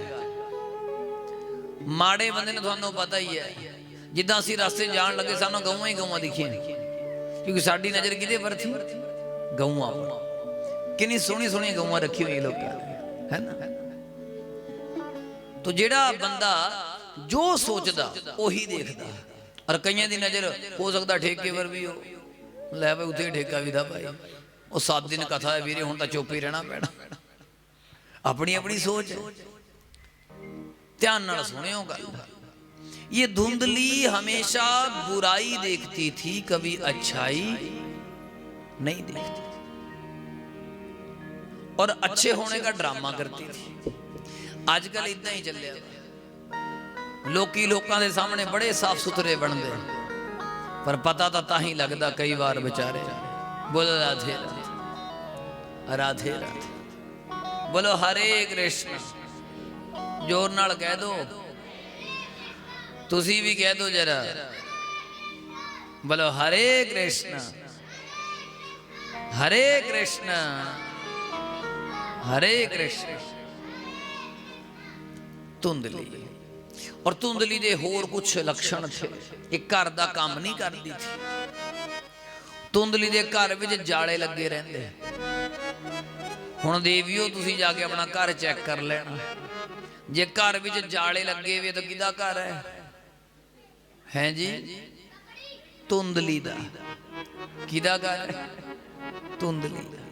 माड़े बंदे ने तुहानू पता ही है, जिद्दां असीं रास्ते जान लगे सानू गऊआं ही गऊआं दिखियां, क्योंकि साडी नज़र किहदे पर थी, गऊआं पर। कितनी सोहनी सोहनी गऊआं रखी हुई लोगों ने, है ना। तो जिहड़ा बंदा जो सोचदा उही देखदा। और कईयां दी नज़र हो सकता ठेके पर भी हो, लै भाई उत्थे ठेका भी था भाई, वो 7 दिन कथा है वीरे, हुण तां चुप ही रहना पैना। अपनी अपनी सोच है, ध्यान नाल सुनियो गल। ये धुंधली हमेशा बुराई देखती थी, कभी अच्छाई नहीं देखती, और अच्छे होने का ड्रामा करती थी। आजकल इदा ही चलिया, लोकी लोकां दे सामने बड़े साफ सुथरे बनते, पर पता तो ताही लगता कई बार बेचारे। बोलो राधे राधे, राधे राधे। बोलो हरे कृष्ण, जोर नाल कह दो, तुसी भी कह दो जरा। बोलो हरे कृष्ण, हरे कृष्ण, हरे कृष्ण। धुंधली और धुंधली दे होर कुछ लक्षण थे। एक घर दा काम नहीं करती थी। धुंधली दे घर विच जाले लगे रहंदे। हुण देवियो तुसीं जाके अपना घर चैक कर लेना, जे घर विच जाले लगे वे तो किहदा घर है जी? धुंधली दा। किहदा घर है? धुंधली दा।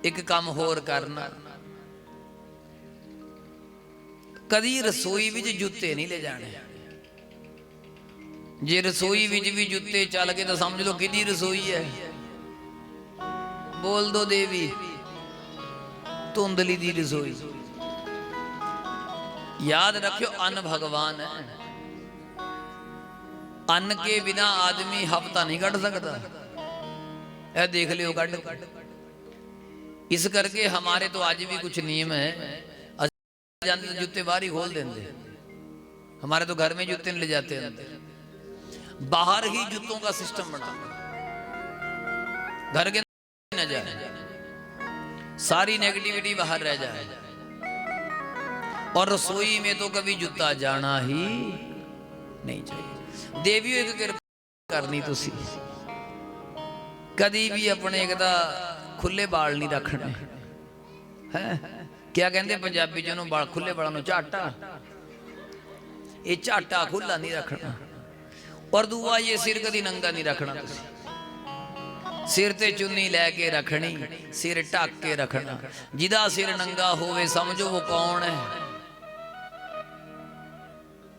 एक काम होर करना, कदी रसोई विच जुत्ते नहीं ले जाने। जे रसोई विच भी जुत्ते चल के तो समझ लो किहदी रसोई है। बोल दो देवी, धुंधली दी रसोई। याद रखियो अन्न भगवान है, अन्न के बिना आदमी हफ्ता नहीं कट सकता। यह देख लियो कट। इस करके हमारे तो आज भी कुछ नियम है, जाते तो जूते बाहर ही खोल देंगे। हमारे तो घर में जूते नहीं ले जाते हैं, बाहर ही जूतों का सिस्टम बना, घर के न जाए, सारी नेगेटिविटी बाहर रह जाए। और रसोई में तो कभी जूता जाना ही नहीं चाहिए। देवी एक कृपा करनी, तुसी कदी भी अपने एक खुले बाल नहीं रखने है। क्या कहते पंजाबी च बाल खुले बालों में झाटा, ये झाटा खुला नहीं रखना। और दूआ ये सिर कदी नंगा नहीं रखना। सिर ते चुन्नी लैके रखनी, सिर ढक के रखना। जिदा सिर नंगा होवे समझो वो कौन है।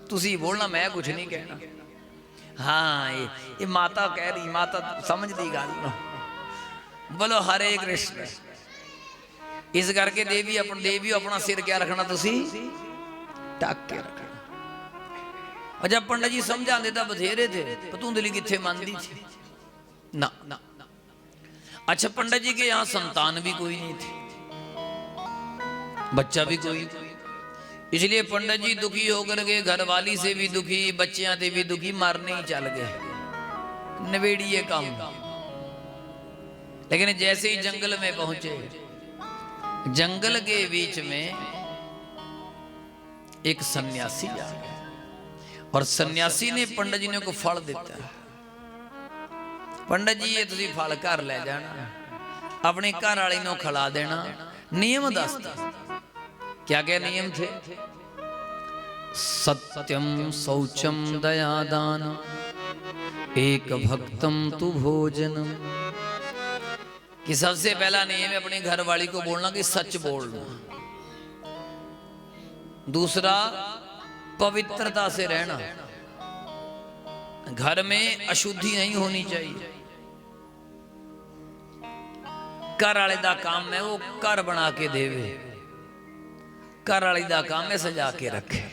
तुसी बोलना, मैं कुछ नहीं कहना। हाँ ये माता कह रही, माता समझ दी गल। बोलो हरे कृष्ण। इस करके देवी अपना सिर क्या रखना, तुसी ढक के रखना। और जब पंडित जी समझाते तो बथेरे थे, धुंधली किथे मानती थी ना। अच्छा, पंडित जी के यहाँ संतान भी कोई नहीं थी, बच्चा भी कोई। इसलिए पंडित जी दुखी होकर के घरवाली से भी दुखी, बच्चियां से भी दुखी, मारने ही चल गए, नवेड़िए काम। लेकिन जैसे ही जंगल में पहुंचे, जंगल के बीच में एक सन्यासी आ गया। और सन्यासी ने पंडित जी ने को फल दिता। पंडित जी ये तुसी फल घर ले जाना, अपने घर वाली नूं खिला देना। नियम दसदा, क्या क्या नियम थे? सत्यम शौचम दया दान एक भक्तम तु भोजनम। कि सबसे पहला नियम है अपनी घरवाली को बोलना कि सच बोलना। दूसरा, पवित्रता से रहना, घर में अशुद्धि नहीं होनी चाहिए। घर वाले दा काम है वो घर बना के देवे, घर वाली दा काम है सजा के रखे।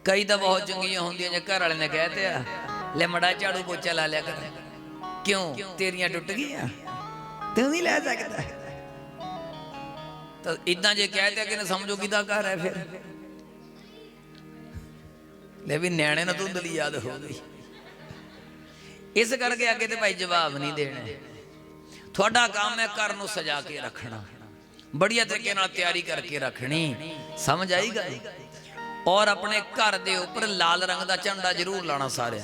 कई तो बहुत चंगियां होंदियां जो घर वाले ने कहते हैं ले मड़ा झाड़ू पोछा ला लिया कर। क्यों? तेरियां टुट गई, तू नहीं लै सकता। तो इदा जे कहते कि समझो किदा घर है फिर। ले भी न्याणे ना धुंधली याद हो गई। इस करके आगे तो भाई जवाब नहीं देने। थोड़ा काम है घर नूं सजा के रखना, बढ़िया तरीके नाल तैयारी करके रखनी। समझ आई गल? और अपने घर दे ऊपर लाल रंग का झंडा जरूर लाना सारे।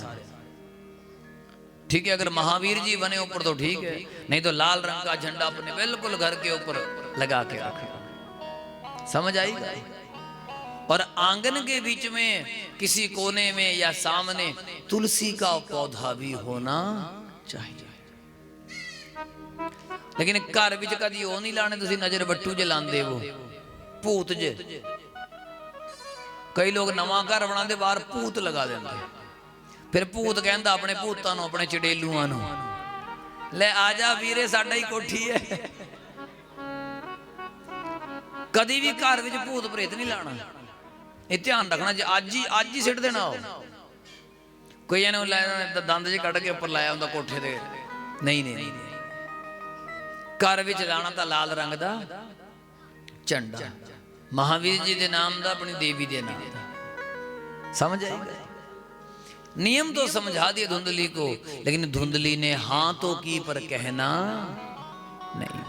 ठीक है, अगर महावीर जी बने ऊपर तो ठीक है, नहीं तो लाल रंग का झंडा अपने बिल्कुल घर के ऊपर लगा के रखना। समझ आई गई? और आंगन के बीच में किसी कोने में या सामने तुलसी का पौधा भी होना चाहिए। लेकिन घर विच कदी वो नहीं लाने तुसी नजर बट्टू जे लांदे वो भूत जे। कई लोग नवा घर बनाते बाहर भूत लगा देंगे। फिर भूत कहता अपने भूतां नूं, अपने चड़ेलूआं नूं, ले आजा वीरे साडा ही कोठी है। कदी भी घर विच भूत प्रेत नहीं लाना। ये ध्यान रखना, अज ही सिट देना। कोई दंद जे कढ़ के उपर लाया होंदा कोठे ते, नहीं नहीं। घर विच लाना तो लाल रंग का झंडा, महावीर जी के नाम का, अपनी देवी के नाम का। समझ आई? नियम तो समझा दिए धुंधली को, लेकिन धुंधली ने हाँ तो की पर कहना नहीं।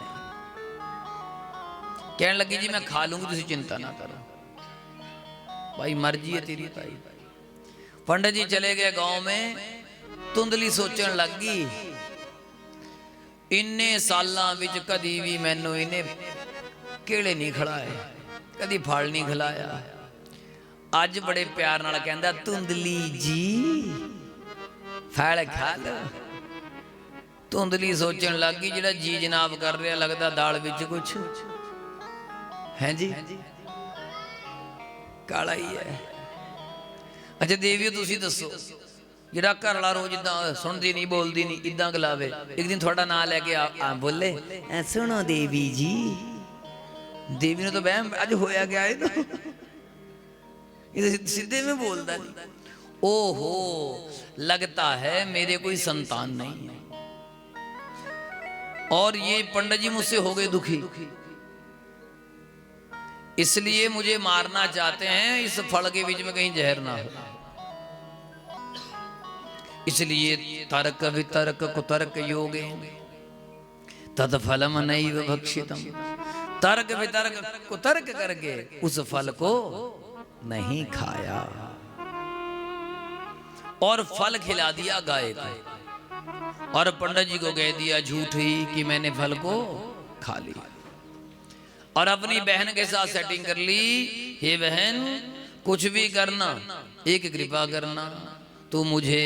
कहने लगी जी मैं खा लूंगी, तुसी चिंता ना करो। भाई मर्जी है तेरी भाई। पंडित जी चले गए गांव में। धुंधली सोचन लग गई, इन्ने सालां विच कदी भी मैनू इन्हें केले नहीं खिलाए, कदी फल नहीं खिलाया। अज बड़े प्यार नाल कहंदा, धुंधली जी फल खा लो। धुंधली सोचन लग गई, जिहड़ा जी जनाब कर रहा लगदा दाल विच कुछ है जी, काला ही है। अच्छा देवियो तुसी दसो, जिहड़ा घर वाला रोज इदां सुनदी नहीं बोलदी नहीं इदां गलावे, एक दिन थोड़ा नाम लैके आ बोले सुनो देवी जी, देवी ने तो बहम अज होया गया है, तो सीधे में बोलता नहीं। ओहो लगता है मेरे कोई संतान नहीं है, और ये पंडित जी मुझसे हो गए दुखी, इसलिए मुझे मारना चाहते हैं, इस फल के बीच में कहीं जहर ना हो। इसलिए तर्क वितर्क कुतर्क योगे तत्फलम नैव भक्षितम, तर्क वितर्क कुतर्क करके उस फल को नहीं खाया और फल खिला दिया गाय को, और पंडित जी को कह दिया झूठी कि मैंने फल को खा लिया, और अपनी बहन के साथ सेटिंग कर ली। हे बहन कुछ भी करना, एक कृपा करना, तू मुझे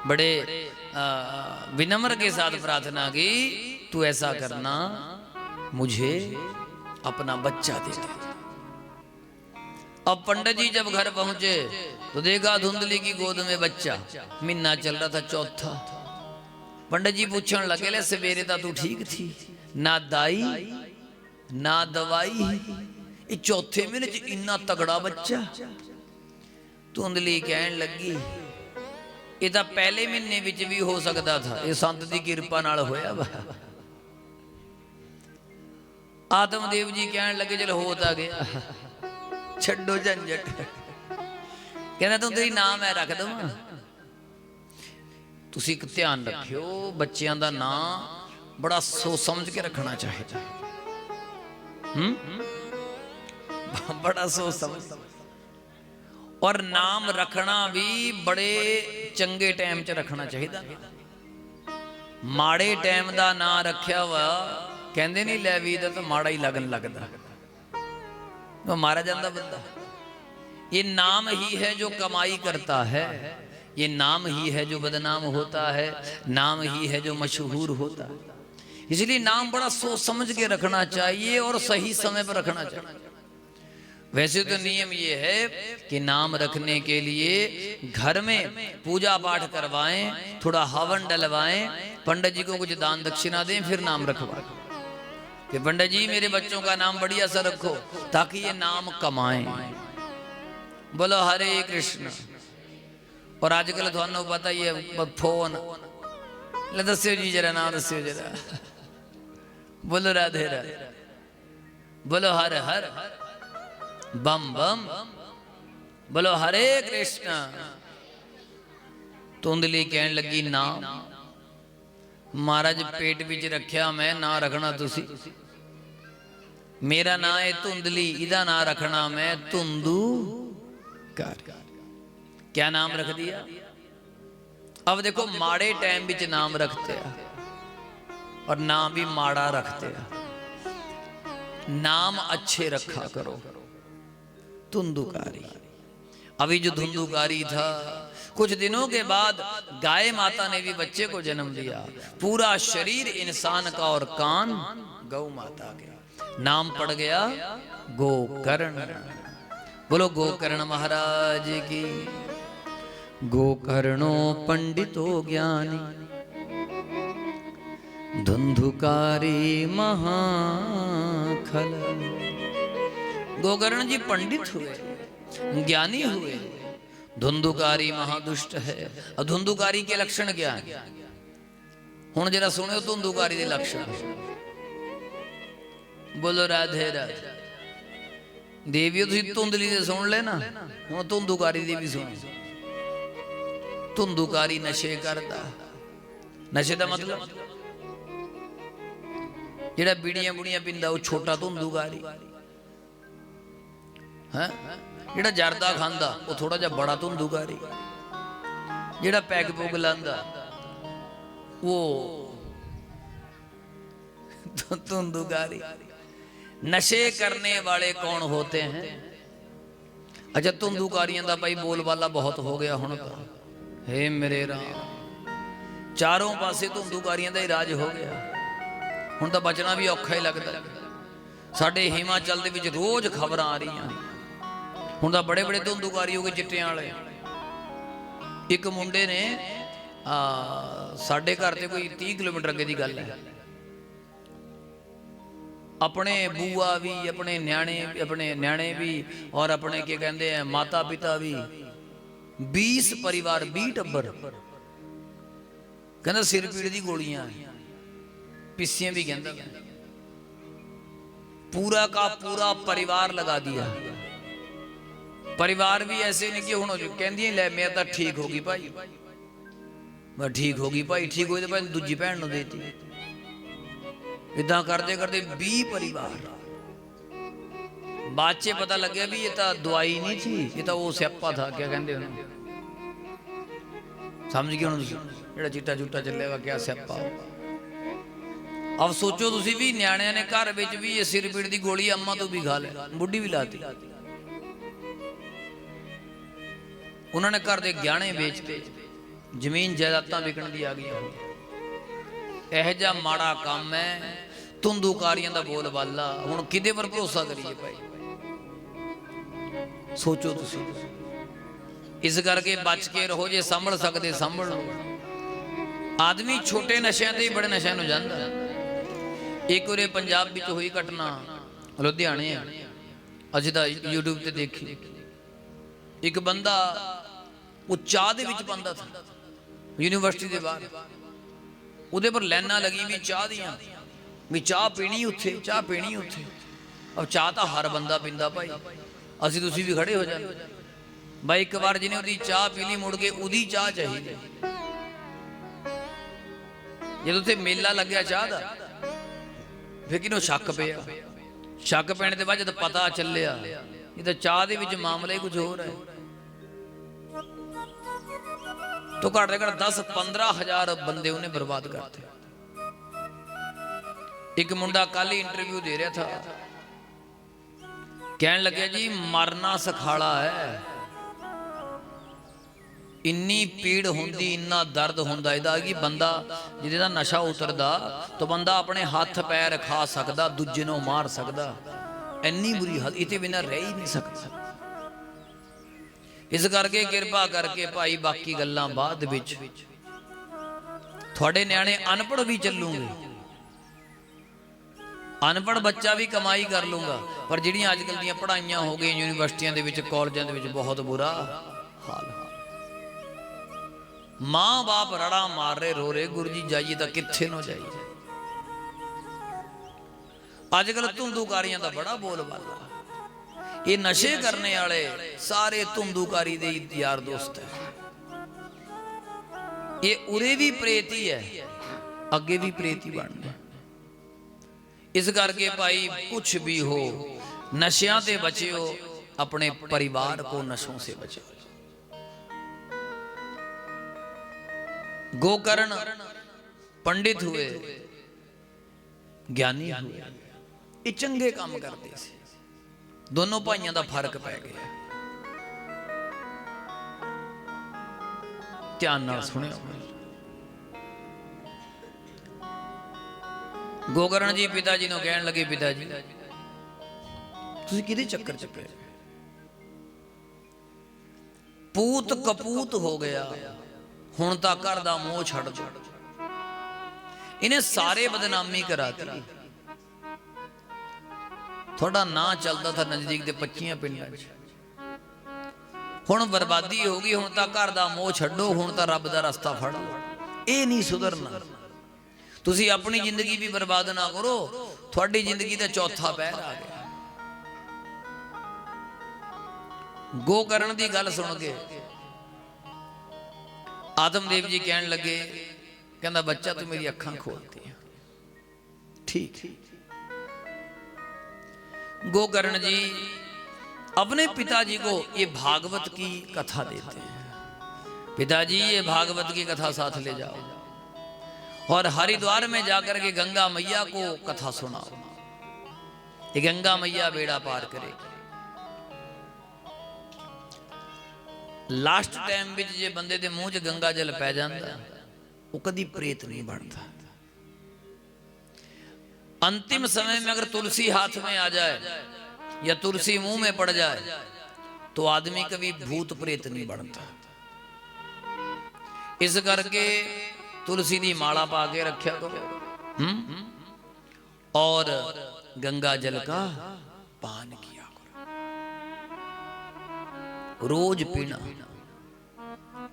बड़े विनम्र के साथ प्रार्थना की, तू ऐसा करना मुझे अपना बच्चा दे दे। अब पंडित जी जब घर पहुंचे तो देखा धुंधली की गोद में बच्चा, महीना चल रहा था चौथा। पंडित जी पूछने लगे, ले सवेरे तो तू ठीक थी, ना दाई ना दवाई, ये चौथे महीने च इन्ना तगड़ा बच्चा। धुंधली कहन लगी, ये तो पहले महीने विच भी हो सकता था, ये संत की कृपा नाल होया वा। आत्मदेव जी कहन लगे, चल होता गया, छड्डो झंझट। कहना तुम तेरी नाम है रख दो। तुसी एक ध्यान रखियो, बच्चों का नाम बड़ा सोच समझ के रखना चाहिए, बड़ा सोच समझ, और नाम रखना भी बड़े चंगे टाइम च रखना चाहिए। माड़े टाइम का ना रखा वा कहते नहीं लै भी तो माड़ा ही लगन लगता, तो मारा जाता बंदा। ये नाम ही है जो कमाई करता है, ये नाम ही है जो बदनाम होता है, नाम ही है जो मशहूर होता है। इसलिए नाम बड़ा सोच समझ के रखना चाहिए और सही समय पर रखना चाहिए। वैसे तो नियम ये है कि नाम रखने के लिए घर में पूजा पाठ करवाएं, थोड़ा हवन डलवाएं, पंडित जी को कुछ दान दक्षिणा दें, फिर नाम रखवाएं कि पंडित जी मेरे बच्चों का नाम बढ़िया सा रखो ताकि ये नाम कमाएं। बोलो हरे कृष्ण। और आजकल थानू पता ही है फोन, ले दस्यो जी जरा नाम दस्यो जरा, बोलो राधे राधे, बोलो हर हर बम बम, बोलो हरे कृष्ण। धुंधली कहन लगी नाम महाराज पेट विच रखिया मैं, ना रखना तुसी। मेरा नाम है धुंधली, इदा ना रखना मैं धुंधू कर। क्या नाम रख दिया। अब देखो माड़े टाइम विच नाम रखते हैं और नाम भी माड़ा रखते हैं। नाम अच्छे रखा करो। धुंधुकारी, अभी जो धुंधुकारी था, कुछ दिनों के बाद गाय माता ने भी बच्चे को जन्म दिया। पूरा शरीर इंसान का और कान गौ माता का। नाम पड़ गया गोकर्ण। बोलो गोकर्ण महाराज की। गोकर्णो पंडितो ज्ञानी, धुंधुकारी महाखल। गोकर्ण जी पंडित हुए, ज्ञानी हुए, धुंधुकारी महादुष्ट है। और धुंधुकारी के लक्षण क्या है हुण जरा सुनियो। धुंधुकारी के लक्षण बोलो राधे राधे। देवियों तुसीं धुंधली दे सुन लेना, हुण धुंधुकारी दी भी सुनो। धुंधुकारी नशे करदा। नशे का मतलब जिहड़ा बीड़ियां बुड़ियां पींदा वो छोटा धुंधुकारी। ਹੈ ਜਿਹੜਾ ਜਰਦਾ ਖਾਂਦਾ ਉਹ ਥੋੜਾ ਜਿਹਾ ਬੜਾ ਧੁੰਦੂਕਾਰੀ, ਜਿਹੜਾ ਪੈਗ ਪੁਗ ਲਾਂਦਾ ਉਹ ਧੁੰਦੂਕਾਰੀ। नशे करने वाले कौन होते हैं? अच्छा धुंदूकारियां दा भाई बोलबाला बहुत हो गया हुण तां, हे मेरे राम, चारों पासे धुंदूकारियां दा ही राज हो गया। हुण तां बचना भी औखा ही लगदा। साडे हिमाचल दे विच रोज खबरां आ रहीआं, हुण तां बड़े बड़े धुंदूकारी हो गए चिट्टियां वाले। एक मुंडे ने साडे घर ते कोई 30 किलोमीटर अगे दी गल है, अपने बूआ भी, अपने न्याणे भी और अपने क्या कहते हैं माता पिता भी, 20 परिवार 20 टब्बर कहना सिर पीड़ दी गोलियां पिस्सियां भी कहता, पूरा का पूरा परिवार लगा दिया। परिवार भी ऐसे नहीं कि हुण कहंदी ले मैं तो ठीक होगी भाई, मैं ठीक होगी भाई, ठीक होई तो भाई दूजी भैन नूं देती। इदा करते करते 20 परिवार। बाद च पता लगे भी ये तो दवाई नहीं थी, ये तो वो स्यापा था, क्या कहते हैं समझ गए हुण जेड़ा चिट्टा चुट्टा चलेगा क्या स्यापा। अब सोचो तुसी भी न्याणियां ने घर विच भी ये सिर पीड़ दी गोली अम्मा तो भी खा लै, बुढ़ी भी लाती। उन्होंने घर के गहने बेच के जमीन जायदादां विकण दी आ गई। यह जा माड़ा काम है धुंदूकारियां दा बोलबाला। हुण किदे पर भरोसा करिए भाई, सोचो तुसी। इस करके बच के रहो, जे संभल सकते संभल लो। आदमी छोटे नशे ते बड़े नशे नूं जांदा। एक उरे पंजाब विच होई घटना, लुधियाणे असीं तां यूट्यूब ते देखी। एक बंदा वो चाह दे विच पांदा था यूनिवर्सिटी के बाहर, उहदे पर लाइनां लगी भी चाह दियां, भी चाह पीनी उत्थे, चाह पीनी उत्थे। अब चाह तो हर बंदा पींदा भाई, असीं तुसीं भी खड़े हो जाए भाई। एक बार जिन्हें उहदी चाह पी ली मुड़ के उहदी चाह चाहिए। जदों उत्थे मेला लग्या चाह दा, फिर किनों शक पिया। शक पैने ते बाद जद पता चलिया ये तो चाह दे विच मामला ही कुछ होर है, तो घट से घट 10-15 हज़ार बंदे उन्हें बर्बाद करते। एक मुंडा कल ही इंटरव्यू दे रहा था, कहन लगे जी मरना सखाला है, इन्नी पीड़ होंदी, इन्ना दर्द होंदा इहदा कि बंदा जिहदे दा नशा उतरदा तो बंदा अपने हाथ पैर खा सकदा, दूजे नूं मार सकदा। इन्नी बुरी हालत, इते बिना रह ही नहीं सकदा। इस करके किरपा करके भाई बाकी गल्लां बाद विच। थोड़े न्याणे अनपढ़ भी चलूंगे, अनपढ़ बच्चा भी कमाई कर लूंगा, पर जिहड़ियां अजकल दीयां पढ़ाइयां हो गई यूनिवर्सिटियां दे विच, कॉलेजां दे विच बहुत बुरा हाल। मां बाप रड़ा मार रहे, रो रहे, गुरु जी जाइए तो कित्थे नो जाइए। अजकल धुंदूकारियां दा बड़ा बोलबाला। ये नशे करने वाले सारे धुंदूकारी दे यार दोस्त है। ये उरे भी प्रेत ही है, अगे भी प्रेत ही बनना। इस करके भाई कुछ भी हो, नशियां ते बचियो, अपने परिवार को नशों से बचाओ। गोकर्ण पंडित हुए, ज्ञानी हुए, ये चंगे काम करते थे। दोनों भाइयों का फर्क पै गया। ध्यान नाल सुनियो। गोकर्ण जी पिता जी नूं कहण लगे, पिता जी तुसीं किहदे चक्कर च पए? पूत कपूत हो गया, हुण तां घर दा मोह छड्ड दो। इन्हें सारे बदनामी कराती। थोड़ा ना चलता था नजदीक के 25 पिंडां च, हुण बर्बादी हो गई। हुण तां घर दा मोह छड्डो, हुण तां रब दा रस्ता फड़ लो। ये नहीं सुधरना। तुसीं अपनी जिंदगी भी बर्बाद ना करो, थोड़ी जिंदगी दा चौथा पैर आ गया। गोकर्ण दी गल सुन के आदमदेव जी कहन लगे, कहंदा बच्चा तू मेरी अखां खोलती है। ठीक। गोकर्ण जी अपने पिताजी को ये भागवत की कथा देते हैं, पिताजी ये भागवत की कथा साथ ले जाओ और हरिद्वार में जाकर के गंगा मैया को कथा सुनाओ, ये गंगा मैया बेड़ा पार करेगी। लास्ट टाइम विच जे बंदे दे मुंह च गंगा जल पै जांदा वो कदी प्रेत नहीं बनता। अंतिम समय में अगर तुलसी हाथ में आ जाए या तुलसी मुंह में पड़ जाए तो आदमी कभी भूत प्रेत नहीं बनता। इस करके तुलसी दी माला पा के रखा करो और गंगा जल का पान किया करो, रोज पीना।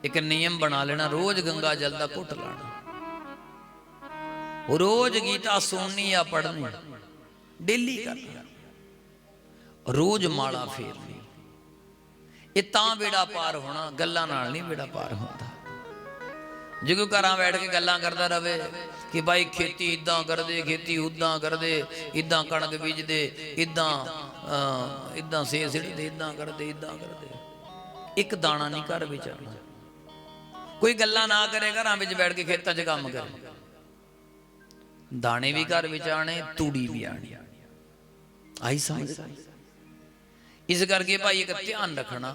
एक नियम बना लेना, रोज गंगा जल का घुट लाना, रोज गीता सुननी या पढ़नी, डेली करना, रोज माला फेरनी। ये तां बेड़ा पार होना, गल्लां नाल नहीं बेड़ा पार होता। जे कोई घर बैठ के गल्लां करता रहे कि भाई खेती इदां कर दे, खेती उदां कर दे, इदां कणक बीज दे, इदां इदां सेब सिड़ी दे, इदां कर दे, इदां कर दे, एक दाना नहीं घर विच आना। कोई गल्लां ना करे, घर विच बैठ के खेतां च काम करे, दाने भी घर विच आने, तूड़ी भी आनी। आई समझ? इस करके भाई एक ध्यान रखना,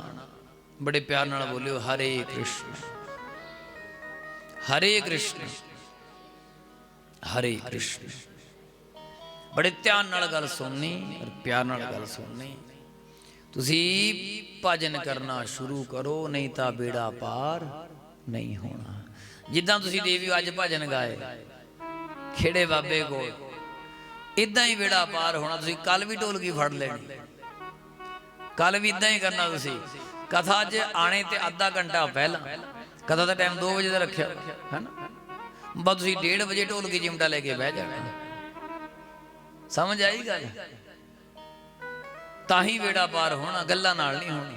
बड़े प्यार नाल बोलियो हरे कृष्ण हरे कृष्ण हरे कृष्ण। बड़े ध्यान नाल गल सुननी और प्यार नाल गल सुननी। तुसी भजन करना शुरू करो, नहीं तो बेड़ा पार नहीं होना। जिद्दां तुसी देवी अज भजन गाए खेड़े बाबे को, इदां ही बेड़ा पार होना। तुसी कल भी ढोलकी फड़ लेनी, कल भी इदां ही करना। तुसी कथा च आने ते आधा घंटा पहला, कथा का टाइम 2 बजे का रखा है ना, बस तुसी 1:30 बजे ढोलकी चिमटा लेके बह जाना। समझ आई गल? ताही बेड़ा पार होना, गल्लां नाल नहीं होनी।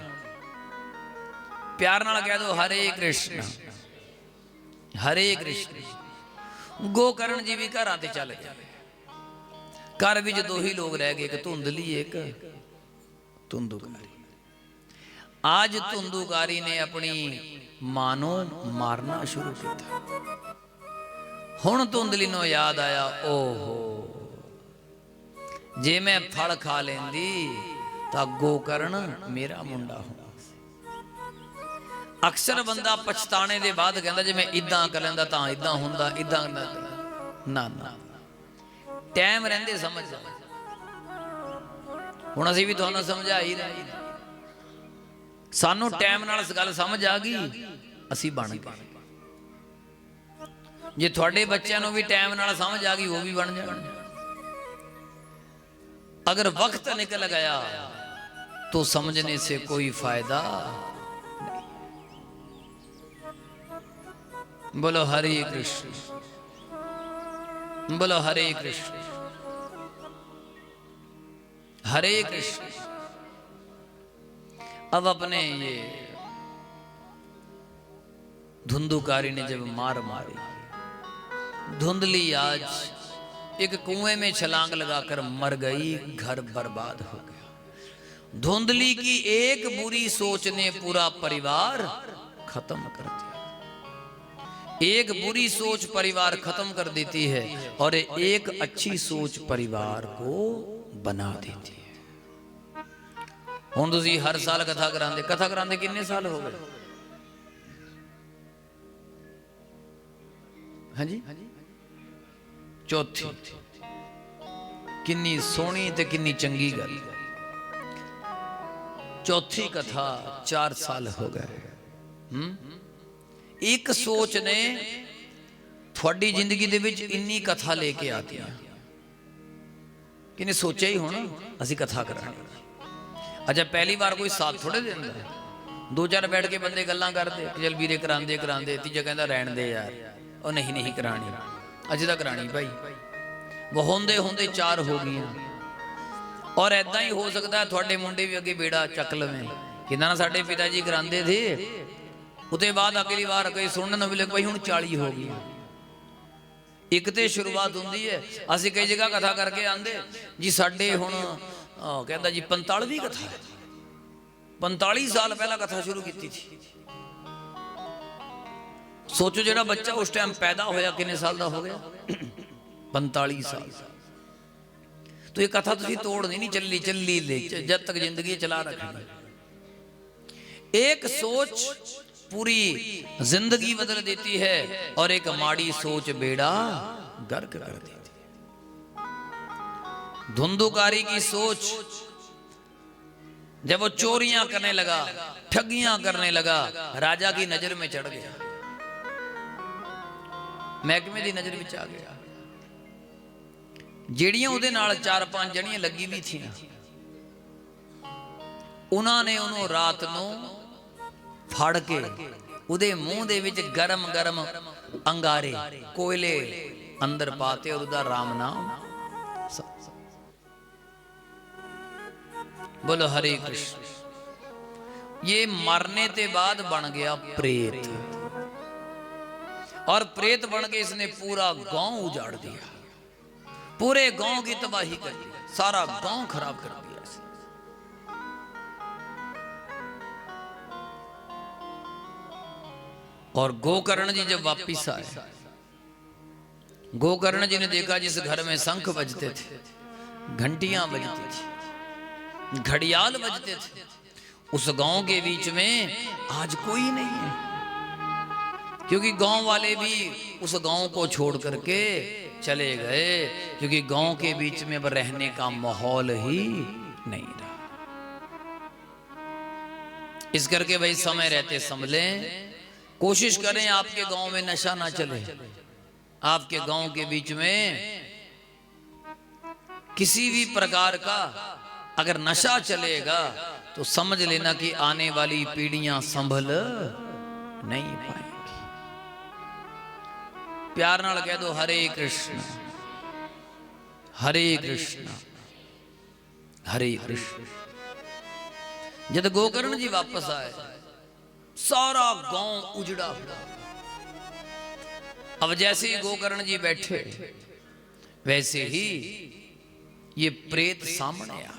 प्यार नाल कह दो हरे कृष्ण हरे कृष्ण। गोकर्ण जी भी घर आते चल गए, घर विच 2 ही लोग रह गए, एक धुंधली एक धुंधुकारी। आज धुंधुकारी ने अपनी मां नूं मारना शुरू किया। हुण धुंधली नूं याद आया, ओहो जे मैं फल खा लेंदी तां गोकर्ण मेरा मुंडा होना। अक्सर बंदा पछताने दे बाद कहंदा जे मैं इदां कर लैंदा तां इदां हुंदा, इदां ना ना। टाइम रहिंदे समझ जा। हुण असीं भी तुहानूं समझा ही रहे, सानू टाइम नाल इस गल समझ आ गई, असीं बन गए। जे थोड़े बच्चों को भी टाइम नाल समझ आ गई, वो भी बन जाए। अगर वक्त निकल गया तो समझने से कोई फायदा नहीं। बोलो हरे कृष्ण बोलो हरे कृष्ण हरे कृष्ण। अब अपने ये धुंधुकारी ने जब मार मारी, धुंधली आज एक कुएं में छलांग लगाकर मर गई, घर बर्बाद हो गया। धुंधली की एक बुरी सोच ने पूरा परिवार खत्म कर दिया। एक बुरी सोच परिवार खत्म कर देती है और एक अच्छी सोच परिवार को बना देती है। हुण तुसीं हर साल कथा करांदे कितने साल हो गए? हाँ जी, चौथी। किन्नी सोहनी ते किन्नी चंगी गल। चौथी कथा 4 साल हो गए। एक सोच ने थोड़ी जिंदगी दे विच इन्नी कथा लेके आती है। किन्ने सोचा ही होना असी कथा करांगे। अच्छा, पहली बार कोई साथ थोड़े देंदा है। 2-4 बैठ के बंदे गल्लां करदे, चल वीरे करांदे, तीजा कहंदा रहण दे यार, ओ नहीं करानी, अज तक करानी भाई। वो होंदे 4 हो गई। और ऐदा ही हो सकता है थोड़े मुंडे भी अगे बेड़ा चक लवें कि ना साडे पिताजी करांदे थे, उसके बाद अगली बार कोई सुनने न मिले भाई हुण 40 हो गई। एक तो शुरुआत होंदी है। असीं कई जगह कथा करके आंदे जी साडे हुण कहंदा जी 45वीं कथा है। 45 साल पहला कथा शुरू की थी। सोचो जेड़ा बच्चा उस टाइम पैदा होया कितने साल का हो गया 45 साल। तो ये कथा तुसी तोड़नी नहीं, चली चली ले जब तक जिंदगी चला रखनी। एक सोच पूरी जिंदगी बदल देती है और एक माड़ी सोच बेड़ा गर्क कर देती है। धुंधुकारी की सोच, जब वो चोरियां करने लगा, ठगियां करने लगा, राजा की नजर में चढ़ गया, महकमे की नजर में आ गया। ਜਿਹੜੀਆਂ ਉਹਦੇ ਨਾਲ 4-5 ਜਣੀਆਂ ਲੱਗੀ ਵੀ ਥੀਆਂ, ਉਹਨਾਂ ਨੇ ਉਹਨੂੰ ਰਾਤ ਨੂੰ ਫੜ ਕੇ ਉਹਦੇ ਮੂੰਹ ਦੇ ਵਿੱਚ ਗਰਮ ਗਰਮ ਅੰਗਾਰੇ ਕੋਇਲੇ ਅੰਦਰ ਪਾਤੇ और ਉਹਦਾ ਰਾਮ ਨਾਮ। बोलो हरे कृष्ण। ये मरने के बाद बन गया प्रेत, और प्रेत बन के इसने पूरा गांव उजाड़ दिया, पूरे गांव की तबाही कर दी, सारा गांव खराब कर दिया इसने। और गोकर्ण जी जब वापिस आए, गोकर्ण जी ने देखा जिस घर में शंख बजते थे, घंटियां बजती थी, घड़ियाल बजते थे, उस गांव के बीच में आज कोई नहीं है, क्योंकि गांव वाले भी उस गांव को छोड़ करके चले गए, क्योंकि गांव के बीच में अब रहने का माहौल ही नहीं रहा। इस करके भाई समय रहते संभलें, कोशिश करें आपके गांव में नशा ना चले। आपके गांव के बीच में किसी भी प्रकार का अगर नशा चलेगा तो समझ लेना कि आने वाली पीढ़ियां संभल नहीं पाएंगी। प्यार नाल कह दो हरे कृष्ण हरे कृष्ण हरे कृष्ण। जब गोकर्ण जी वापस आए, सारा गांव उजड़ा हुआ। अब जैसे ही गोकर्ण जी बैठे, वैसे ही ये प्रेत सामने आ गया।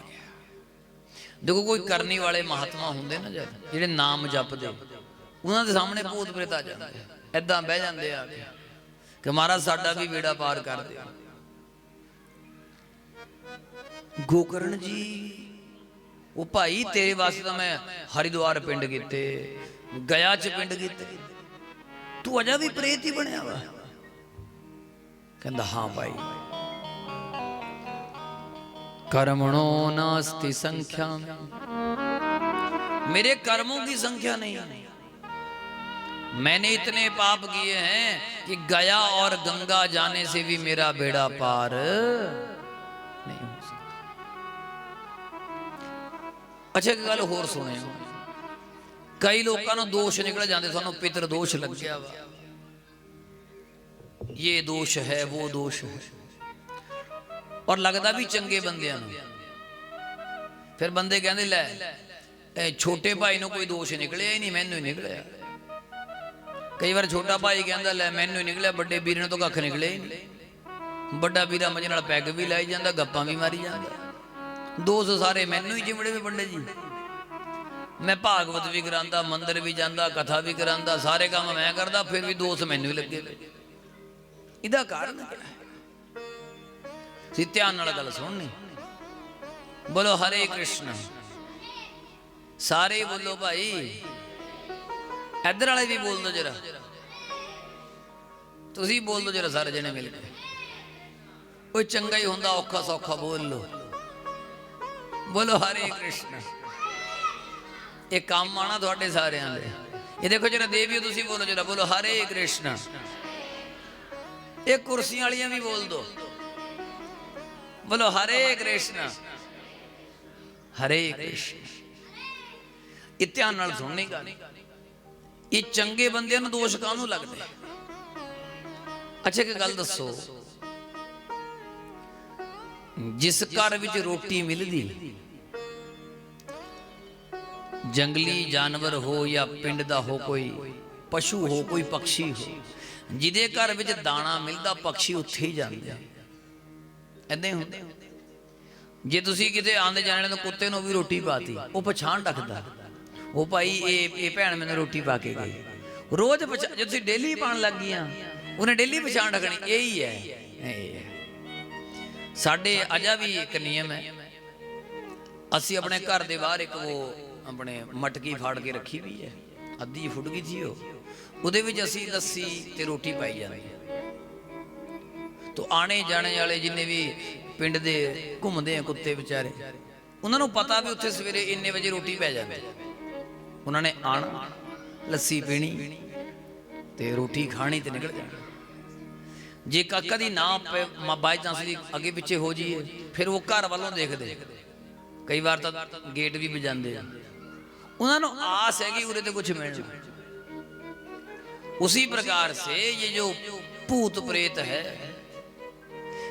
देखो कोई करनी वाले महात्मा होंगे ना, ਜਿਹੜੇ नाम जपते, उन्होंने के सामने भूत प्रेत आ जाते, ऐदा बह जाते आ कि महाराज साडा भी बेड़ा पार कर दे। गोकर्ण जी वो भाई तेरे वास्ते तो मैं हरिद्वार पिंड कीते, गया च पिंड कीते, तू अजा भी प्रेत ही बनया वा? कहंदा हाँ भाई, कर्मणो नास्ति संख्या में, मेरे कर्मों की संख्या नहीं है। मैंने इतने पाप किए हैं कि गया और गंगा जाने से भी मेरा बेड़ा पार नहीं हो सकता। अच्छा एक गल होर सुने, कई लोगों को दोष निकल जाते, सानू पितर दोष लग गया वा, ये दोष है वो दोष है, और लगता भी चंगे बंदे। फिर बंदे कहते लै छोटे भाई को कोई दोष निकलिया ही नहीं, मैनू ही निकलिया। कई बार छोटा भाई कहता लै मैनू ही निकलिया, बड़े वीर तो कख निकले ही नहीं। बड़ा वीरा मजे नाल पैग भी लाई जाता, गप्पां भी मारी जाता, दोष सारे मैनू ही चिमड़े भी पंडित जी। मैं भागवत भी करांदा, मंदिर भी जाता, कथा भी करांदा, सारे काम मैं करता, फिर भी दोष मैनू ही लगे। इहदा कारण क्या है? ध्यान नाल गल सुननी। बोलो हरे कृष्ण, सारे बोलो भाई, इधर वाले भी बोल दो जरा, तुसी बोल दो जरा, सारे जने मिल के। कोई चंगा ही होंदा, औखा सौखा बोल लो। बोलो हरे कृष्ण। ये काम आना थोड़े सारे दे। ये देखो जरा देवियो, तुसी बोलो जरा, बोलो हरे कृष्ण। ये कुर्सियां वालियां भी बोल दो, बोलो हरे कृष्ण हरे कृष्ण। ध्यान नाल सुननी गल, ये चंगे बंदे नूं दोष काहनूं लगदे? अच्छा एक गल दसो, जिस घर विच रोटी मिलदी, जंगली जानवर हो या पिंड दा हो, कोई पशु हो, कोई पक्षी हो, जिदे घर विच दाना मिलदा, पक्षी उत्थे ही जांदे। ऐदां ही हुंदा। जे तुसी किते आंदे जाने तो कुत्ते नूं भी रोटी पाती, वो पछाण रखदा ਉਹ ਭਾਈ ਇਹ ਭੈਣ ਮੈਨੂੰ ਰੋਟੀ ਪਾ ਕੇ ਗਈ। ਰੋਜ਼ ਜੇ ਤੁਸੀਂ ਡੇਲੀ ਪਾਣ ਲੱਗ ਗਈਆਂ, ਉਹਨੇ ਡੇਲੀ ਪਛਾਣ ਰੱਖਣੀ ਇਹ ਹੀ ਹੈ। ਇਹ ਹੈ ਸਾਡੇ ਅਜਾ ਵੀ ਇੱਕ ਨਿਯਮ ਹੈ, ਅਸੀਂ ਆਪਣੇ ਘਰ ਦੇ ਬਾਹਰ ਇੱਕ ਉਹ ਆਪਣੇ ਮਟਕੀ ਫਾੜ ਕੇ ਰੱਖੀ ਵੀ ਹੈ, ਅੱਧੀ ਫੁੱਟ ਗਈ ਸੀ ਉਹਦੇ ਵਿੱਚ ਅਸੀਂ ਲੱਸੀ ਤੇ ਰੋਟੀ ਪਾਈ ਜਾਂਦੀ ਹੈ। ਤੋ ਆਣੇ ਜਾਣੇ ਵਾਲੇ ਜਿੰਨੇ ਵੀ ਪਿੰਡ ਦੇ ਘੁੰਮਦੇ ਆ ਕੁੱਤੇ ਵਿਚਾਰੇ, ਉਹਨਾਂ ਨੂੰ ਪਤਾ ਵੀ ਉੱਥੇ ਸਵੇਰੇ ਇੰਨੇ ਵਜੇ ਰੋਟੀ ਪੈ ਜਾਂਦੀ, ਉਹਨਾਂ ਨੇ ਆਣਾ ਲੱਸੀ ਪੀਣੀ ਤੇ ਰੋਟੀ ਖਾਣੀ ਤੇ ਨਿਕਲ ਜਾਣਾ। ਜੇ ਕਦੀ ਨਾ ਬਾਈ ਚਾਂਸ ਦੀ ਅੱਗੇ ਪਿੱਛੇ ਹੋ ਜਾਈਏ, ਫਿਰ ਉਹ ਘਰ ਵੱਲੋਂ ਦੇਖਦੇ, ਕਈ ਵਾਰ ਤਾਂ ਗੇਟ ਵੀ ਵਜਾਉਂਦੇ ਆ, ਉਹਨਾਂ ਨੂੰ ਆਸ है कि उरे तो कुछ मिलना। उसी प्रकार से ये जो भूत प्रेत है,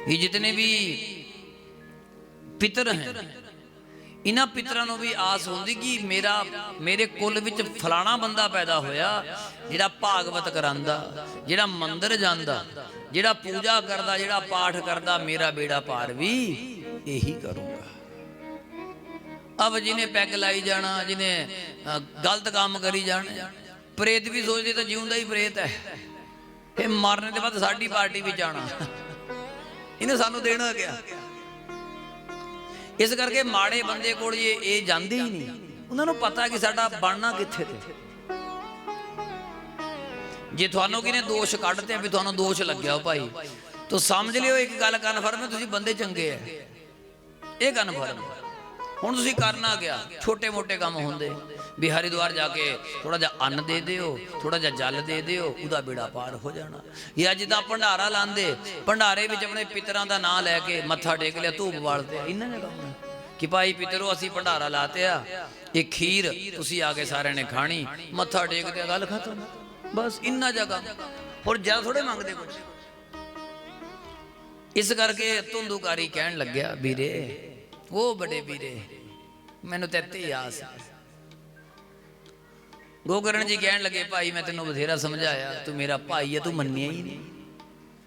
ये जितने भी पितर हैं, इन्हां पितरां नूं भी आस होंदी कि मेरे कुल विच फलाना बंदा पैदा होया जिहड़ा भागवत करांदा, जिहड़ा मंदिर जांदा, जिहड़ा पूजा करदा, जिहड़ा पाठ करदा, मेरा बेड़ा पार भी यही करूंगा। अब जिन्हें पैग लाई जाना, जिन्हें गलत काम करी जाने, प्रेत भी सोचते तो जीवंदा ही प्रेत है, ये मारने के बाद साडी पार्टी भी जाना, इन्हें सानू देना क्या। इस करके माड़े बंदे कोल ये जांदे ही नहीं, उन्होंने पता है कि साडा बनना कित्थे ते। जे तुहानू किने दोष कढ़ते भी तुहानू दोष लग्या हो भाई, तो समझ लियो एक गल कन्फर्म है, तुसीं बंदे चंगे है, ये कन्फर्म। ਹੁਣ ਤੁਸੀਂ ਕਰਨਾ ਗਿਆ, ਛੋਟੇ ਮੋਟੇ ਕੰਮ ਹੁੰਦੇ ਵੀ ਹਰਿਦੁਆਰ ਜਾ ਕੇ ਥੋੜਾ ਜਿਹਾ ਅੰਨ ਦੇ ਦਿਓ, ਥੋੜਾ ਜਿਹਾ ਜਲ ਦੇ ਦਿਓ, ਉਹਦਾ ਬੇੜਾ ਪਾਰ ਹੋ ਜਾਣਾ। ਇਹ ਅੱਜ ਦਾ ਭੰਡਾਰਾ ਲਾਉਂਦੇ, ਭੰਡਾਰੇ ਵਿੱਚ ਆਪਣੇ ਪਿਤਰਾਂ ਦਾ ਨਾਂ ਲੈ ਕੇ ਮੱਥਾ ਟੇਕ ਲਿਆ, ਧੂਪ ਬਾਲਦੇ, ਇਹਨਾਂ ਨੇ ਕੰਮ ਕਿ ਭਾਈ ਪਿਤਰੋ ਅਸੀਂ ਭੰਡਾਰਾ ਲਾਤੇ ਆ, ਇਹ ਖੀਰ ਤੁਸੀਂ ਆ ਕੇ ਸਾਰਿਆਂ ਨੇ ਖਾਣੀ, ਮੱਥਾ ਟੇਕਦੇ, ਗੱਲ ਖਤਮ, ਬਸ ਇੰਨਾ ਜਗ੍ਹਾ। ਹੋਰ ਜ਼ਿਆਦਾ ਥੋੜੇ ਮੰਗਦੇ ਕੁਝ। ਇਸ ਕਰਕੇ ਧੁੰਦੂਕਾਰੀ ਕਹਿਣ ਲੱਗਿਆ, ਵੀਰੇ वो बड़े वीरे मैनू तेते ही आस। गोकर्ण जी कहन लगे, भाई मैं तेनों बथेरा समझाया, तू मेरा भाई है, तू मन्निया ही नहीं।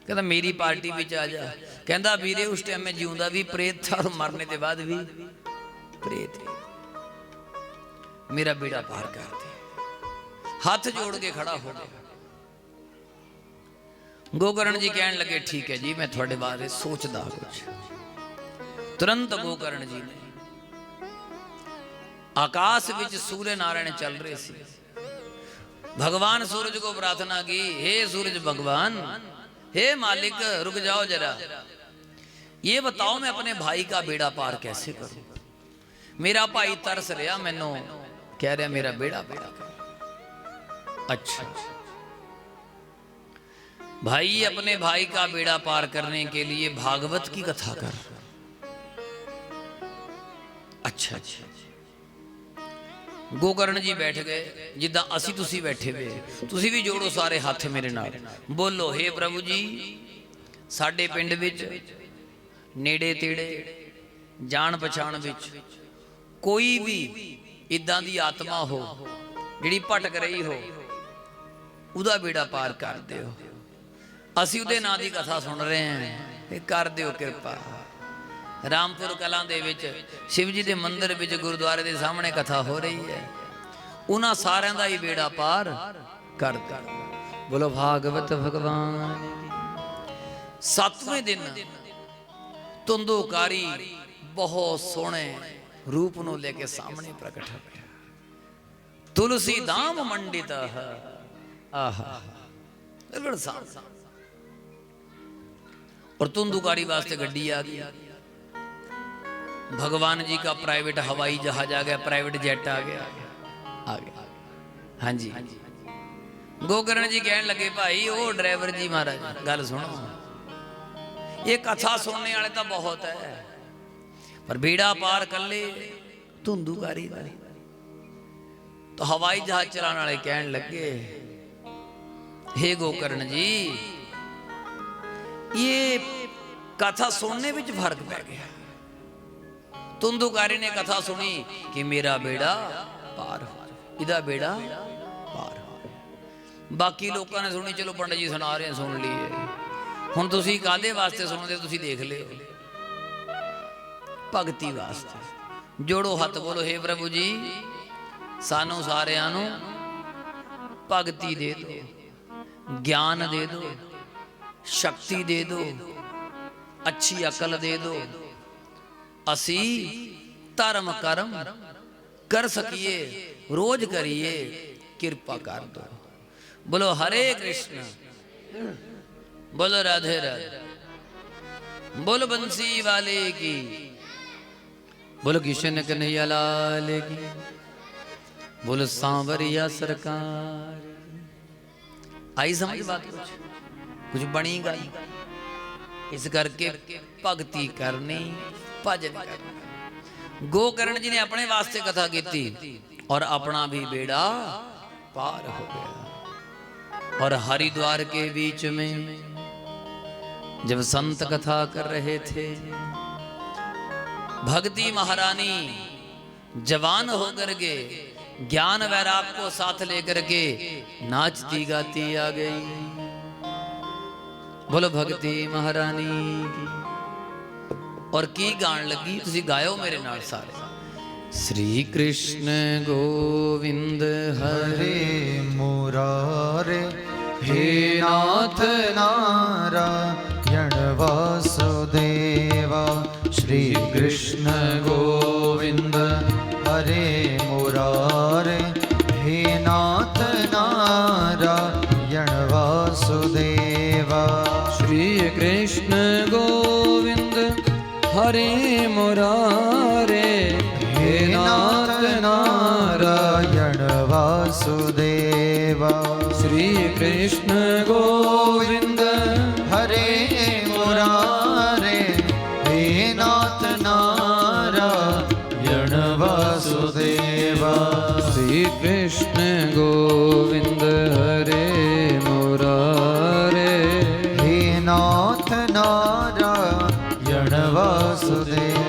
कहता मेरी पार्टी में आ जा। कहता वीरे उस टाइम में जीवंदा भी प्रेत था और मरने के बाद भी प्रेत, मेरा बेड़ा पार कर दे। हाथ जोड़ के खड़ा हो गया। गोकर्ण जी कहन लगे, ठीक है जी, मैं थोड़े बारे सोचदा कुछ। तुरंत गोकर्ण जी ने आकाश विच सूर्य नारायण चल रहे सी, भगवान सूरज को प्रार्थना की, हे सूरज भगवान, हे मालिक रुक जाओ जरा, ये बताओ मैं अपने भाई का बेड़ा पार कैसे करूं। मेरा भाई तरस रहा, मैनू कह रहा मेरा बेड़ा पार कर। अच्छा भाई, अपने भाई का बेड़ा पार करने के लिए भागवत की कथा कर। अच्छा अच्छा, गोकर्ण जी बैठ गए जिदा असी तुसी बैठे हुए, तुसी भी जोड़ो सारे हाथ मेरे नाल, बोलो हे प्रभु जी, साडे पिंड विच नेड़े तेड़े जान पछाण विच कोई भी इदां दी आत्मा हो जिहड़ी भटक रही हो, उहदा बेड़ा पार कर दिओ। असी उहदे नां दी कथा सुन रहे हैं, कर दिओ कृपा। रामपुर कलां दे विच शिव जी दे मंदिर विच गुरुद्वारे दे सामने कथा हो रही है, उन्हां सारियां दा ही बेड़ा पार कर दे। बोलो भागवत भगवान। सातवें दिन धुंधुकारी बहुत सोहणे रूप नूं लेके सामने प्रकट हो गया। तुलसी दाम मंडित, आहा बिल्कुल साफ। और धुंधुकारी वास्ते गड्डी आ गई, भगवान जी का प्राइवेट हवाई जहाज आ गया, प्राइवेट जेट आ गया। हाँ जी, गोकर्ण जी कहने लगे, भाई ओ ड्राइवर जी महाराज गल सुनो, ये कथा सुनने वाले तो बहुत है, पर बेड़ा पार कर ले धुंधुकारी दा। तो हवाई जहाज चलाने वाले कहने लगे, हे गोकर्ण जी, ये कथा सुनने में फर्क पै गया। धुंधुकारी ने कथा सुनी कि मेरा बेड़ा पार हो, इदा बेड़ा पार हो। बाकी लोगों ने सुनी, चलो पंडित जी सुना रहे हैं, सुन लिए। हुण तुसीं काहदे वास्ते सुनदे, तुसीं देख लिओ, भगती वास्ते। जोड़ो हथ, बोलो हे प्रभु जी, सानू सारियां नू भगती दे दो, ज्ञान दे दो, शक्ति दे दो, अच्छी अकल दे दो, असी धर्म कर्म कर सकिए, रोज करिए, कृपा कर दो। बोलो हरे कृष्ण, बोलो राधे राधे, बोलो बंसी वाले की, बोलो किशन कन्हैया लाल की, बोलो सांवरिया सरकार। आई समझ बात? कुछ बनी गई। इस करके भगती करनी, भजन करना। गोकर्ण जी ने अपने वास्ते कथा की और अपना भी बेड़ा पार हो गया। और हरिद्वार के बीच में जब संत कथा कर रहे थे, भक्ति महारानी जवान होकर के ज्ञान वैराग को साथ लेकर के नाचती गाती आ गई। बोलो भक्ति महारानी की। और की गान लगी, तुसी गायो मेरे नाल सारे। श्री कृष्ण गोविंद हरे मुरारे, हे नाथ नारायण वासुदेवा। श्री कृष्ण गोविंद हरे मुरारे, हे नाथ नारायण वासुदेवा। श्री कृष्ण गोविंद हरे मुरारे, हे नाथ नारायण वासुदेवा। श्री कृष्ण गोविंद हरे मुरारे, हे नाथ नारायण वासुदेवा। श्री कृष्ण गोविंद हरे मुरारे, हे नाथ नारायण वासुदेवा।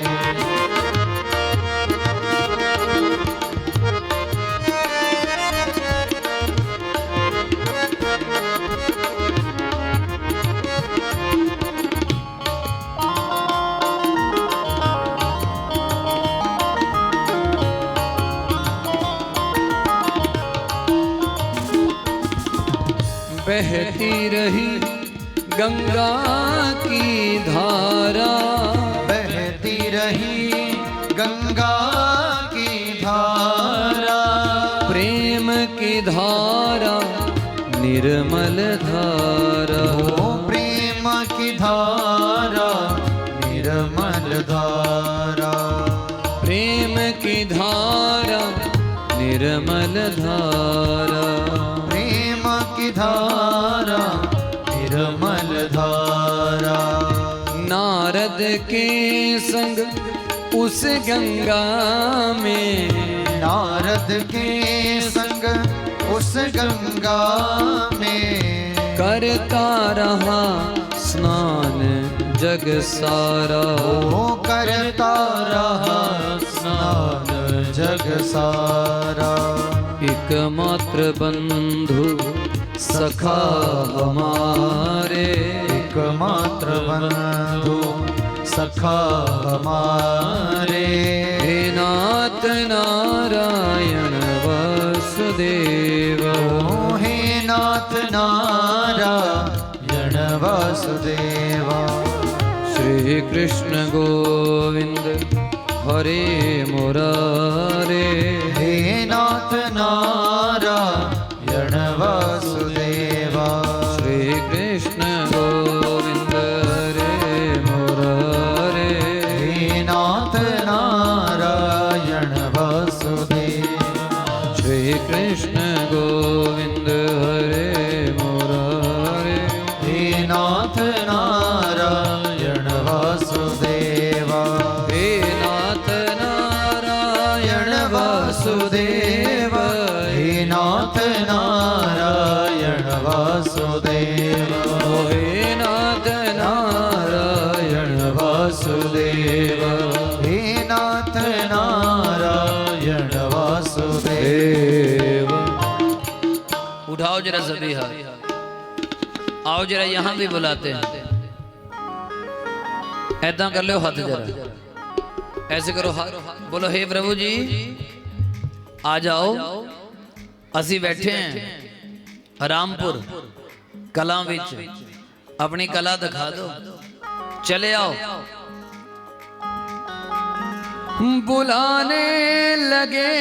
बहती रही गंगा की धारा, बहती रही गंगा की धारा। प्रेम की धारा निर्मल धारा। ओ प्रेम की धारा निर्मल धारा। प्रेम की धारा निर्मल धारा। प्रेम की धारा निर्मल धारा। नारद के संग उस गंगा में, नारद के संग उस गंगा में करता रहा स्नान जग सारा। ओ करता रहा स्नान जग सारा। एकमात्र बंधु सखा हमारे, एकमात्र बंधु सखा हमारे। हे नाथ नारायण वासुदेव। ओ हे नाथ नारायण वासुदेवा। श्री कृष्ण गोविंद हरे मुरारे, हे नाथ नारायण वासुदेवा। श्री कृष्ण गोविंद हरे मुरारे, हे नाथ नारायण वासुदेवा। श्री कृष्ण गोविंद हरे मुरारे, हे नाथ नारायण वासुदेवा। हे नाथ नारायण वासुदेव। हे नाथ नारायण वासुदेवा। हे नाथ नारायण वासुदेव। हे नाथ नारायण वासुदेव। उठाओ जरा सभी हाथ, आओ जरा यहां भी बुलाते हैं। ऐदा कर लो हाथ जरा, ऐसे करो हाथ, बोलो हे प्रभु जी आ जाओ ਅਸੀਂ बैठे हैं रामपुर कला विच अपनी कला दिखा दो चले आओ बुलाने लगे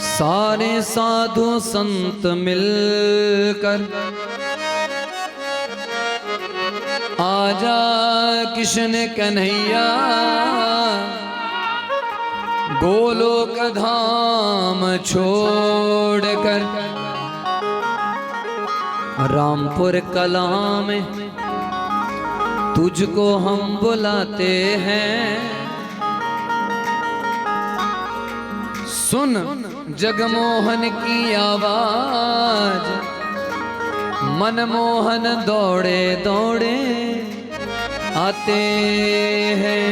सारे साधु संत मिलकर आजा कृष्ण कन्हैया गोलोक धाम छोड़कर रामपुर कला में तुझको हम बुलाते हैं सुन जगमोहन की आवाज मनमोहन दौड़े दौड़े आते हैं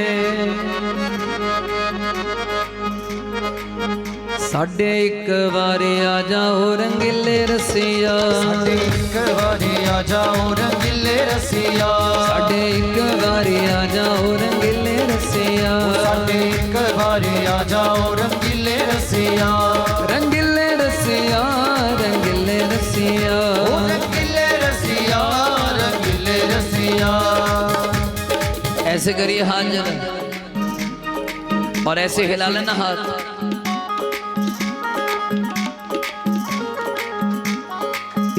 साढ़े एक बारी आ जाओ रंगीले रसिया साढ़े एक बारी आ जाओ रंगीले रसिया साढ़े एक बारी आ जाओ रंगीले रसिया साढ़े एक बारी आ जाओ रंगीले रसिया रंगीले रसिया रंगीले रसिया ओ रंगीले रसिया रंगीले रसिया। ऐसे करिए हाथ जरा और ऐसे हिला लेना हाथ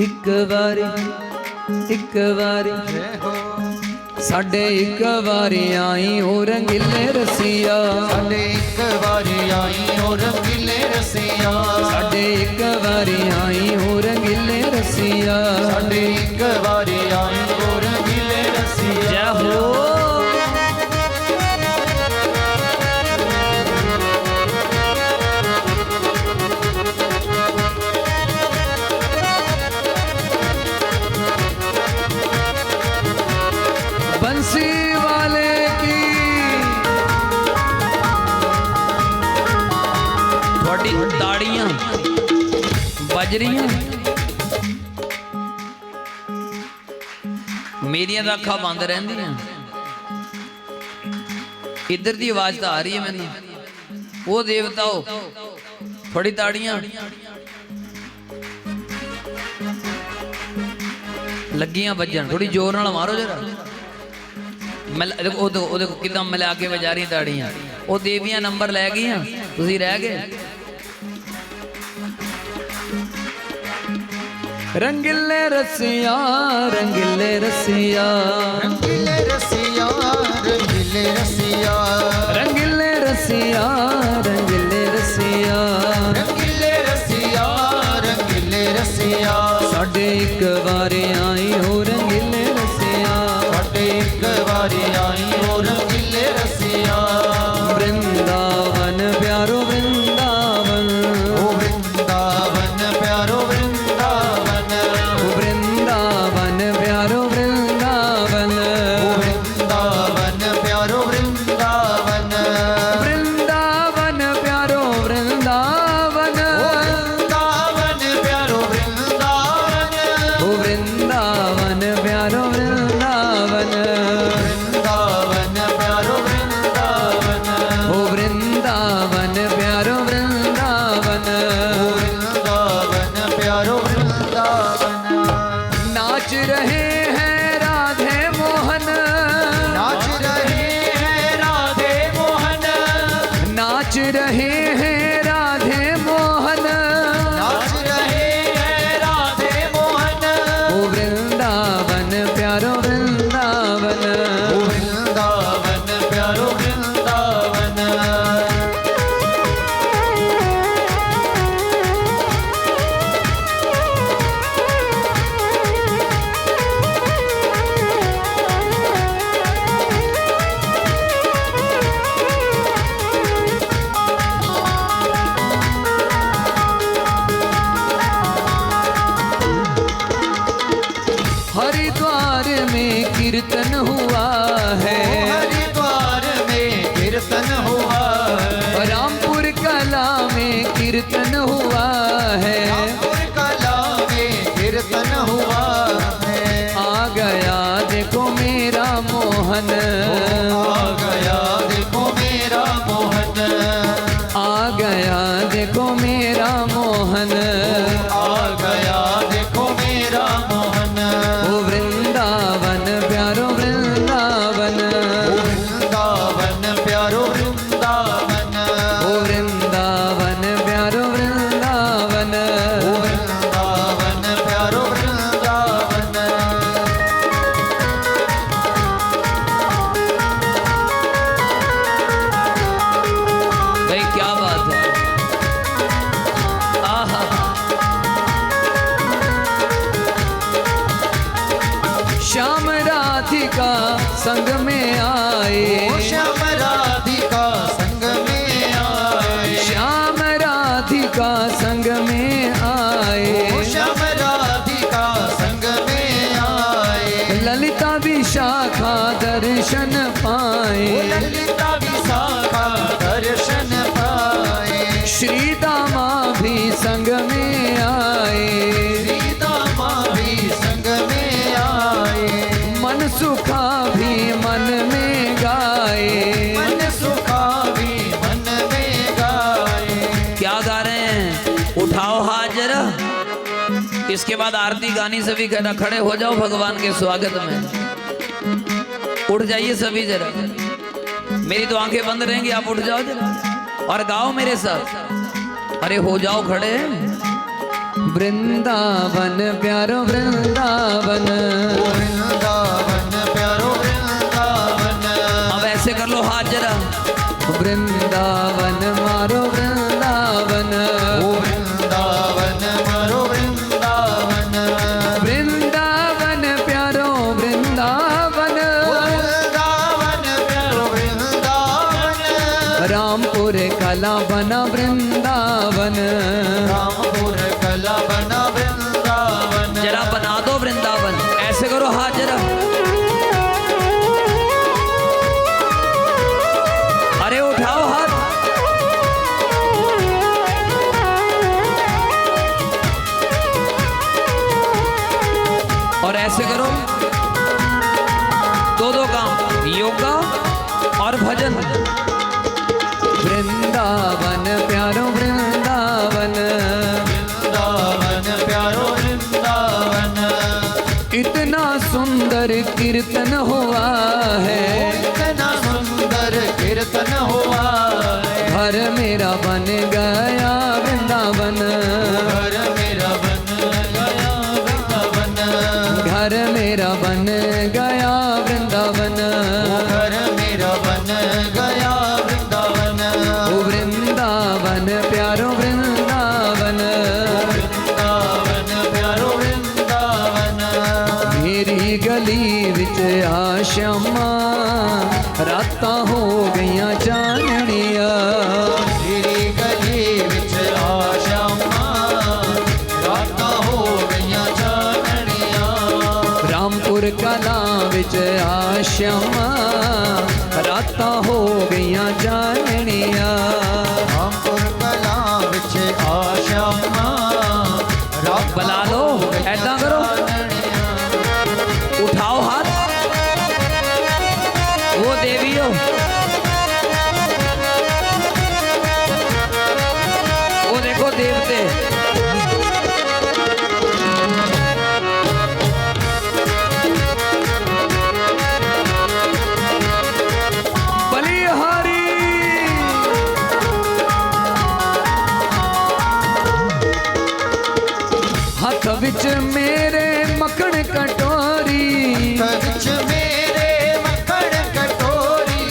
एक बारी साढ़े एक बारी आई हो रंगीले रसिया साढ़े एक बारी आई हो रंगीले रसिया साढ़े एक बारी आई हो रंगीले रसिया साढ़े एक बारी आई हो रंगीले रसिया। जय हो बंसी वाले की थोड़ी ताड़ियां बज रही मेरियां तो अखा बंद रहिंदियां इधर की आवाज तो आ रही है मैनू वो देवताओ थोड़ी ताड़ियां लगियां बजन थोड़ी जोर नाल मारो जरा देखो किदां मिला के बजा रही ताड़ियां वो देवियां नंबर लै गईयां तुसीं रह गए रंगीले रसिया रंगीले रसिया रंगीले रसिया रंगीले रसिया रंगीले रसिया रंगीले रसिया रंगीले रसिया रंगीले रसिया साढ़े एक बारी आई हो रंगीले रसिया साढ़े एक बारी आई हो रंगीले रसिया वृंदावन प्यारो वृंदावन ओ वृंदावन प्यारो वृंदावन वृंदावन प्यारो वृंदावन ओ वृंदावन प्यारो वृंदावन वृंदावन प्यारो वृंदावन वृंदावन प्यारो वृंदावन ओ वृंदावन प्यारो वृंदावन वृंदावन प्यारो वृंदावन ओ वृंदावन प्यारो वृंदावन वृंदावन प्यारो वृंदावन। नाच रहे हैं राधे मोहन नाच रहे हैं राधे मोहन नाच रहे हैं राधे मोहन नाच रहे हैं राधे मोहन ओ वृंदावन प्यारो वृंदावन ओ वृंदावन प्यारो वृंदावन। प्यारो वृंदावन, ओ वृंदावन प्यारो वृंदावन, ओ वृंदावन प्यारो वृंदावन। भाई क्या बात है, आहा। श्याम राधिका संग में आए, ओ श्याम राधिका संग में आए, श्याम राधिका संग में आए, ओ श्याम राधिका संग में आए। ललिता विशाखा दर्शन ओ पाए, ललिता विशाखा दर्शन पाए, श्री दामा भी संग में आए, सीता माँ भी संग में आए, मन सुखा भी मन में गाए। मन सुखा भी मन में गाए। क्या गा रहे हैं, उठाओ हाथ जरा। इसके बाद आरती गानी, सभी कहना खड़े हो जाओ भगवान के स्वागत में। उठ जाइए सभी जरा, मेरी तो आंखें बंद रहेंगी, आप उठ जाओ जरा और गाओ मेरे साथ। अरे हो जाओ खड़े। वृंदावन प्यारो वृंदावन, ओ वृंदावन प्यारो वृंदावन, अब ऐसे कर लो हाथ जरा। वृंदावन मारो वृंदावन, ओ वृंदावन मारो वृंदावन, वृंदावन प्यारो वृंदावन, ओ वृंदावन प्यारो वृंदावन, रामपुर कला बना वृंदावन, रामपुर कला बना वृंदावन। जरा बना दो वृंदावन, ऐसे करो हाथ जरा। अरे उठाओ हाथ। और ऐसे करो, दो काम, योगा और भजन। वृंदावन प्यारो वृंदावन, वृंदावन प्यारो वृंदावन, इतना सुंदर कीर्तन हुआ है, इतना सुंदर कीर्तन हुआ है। घर मेरा बन गया वृंदावन, घर मेरा बन गया वृंदावन, घर मेरा बन गया वृंदावन, घर मेरा बन गया वृंदावन। ओ वृंदावन प्यारो वृंदावन, वृंदावन प्यारो वृंदावन, मेरी गली विच आश्यामा रातां हो गईयां चानणिया, तेरी गली विच आशामा रातां हो गईयां चानणियां। रामपुर कला विच आश्यामा रातां हो गईयां चानणिया, रामपुर कला विच आशामा रातां बुला लो, हो गईयां ऐदां करो। चानणियां। उठाओ हाथ। वो देवी हो, वो देखो देवते। बलिहारी हथ विच मेरे मक्खन कटोरी, विच मेरे मक्खन कटोरी,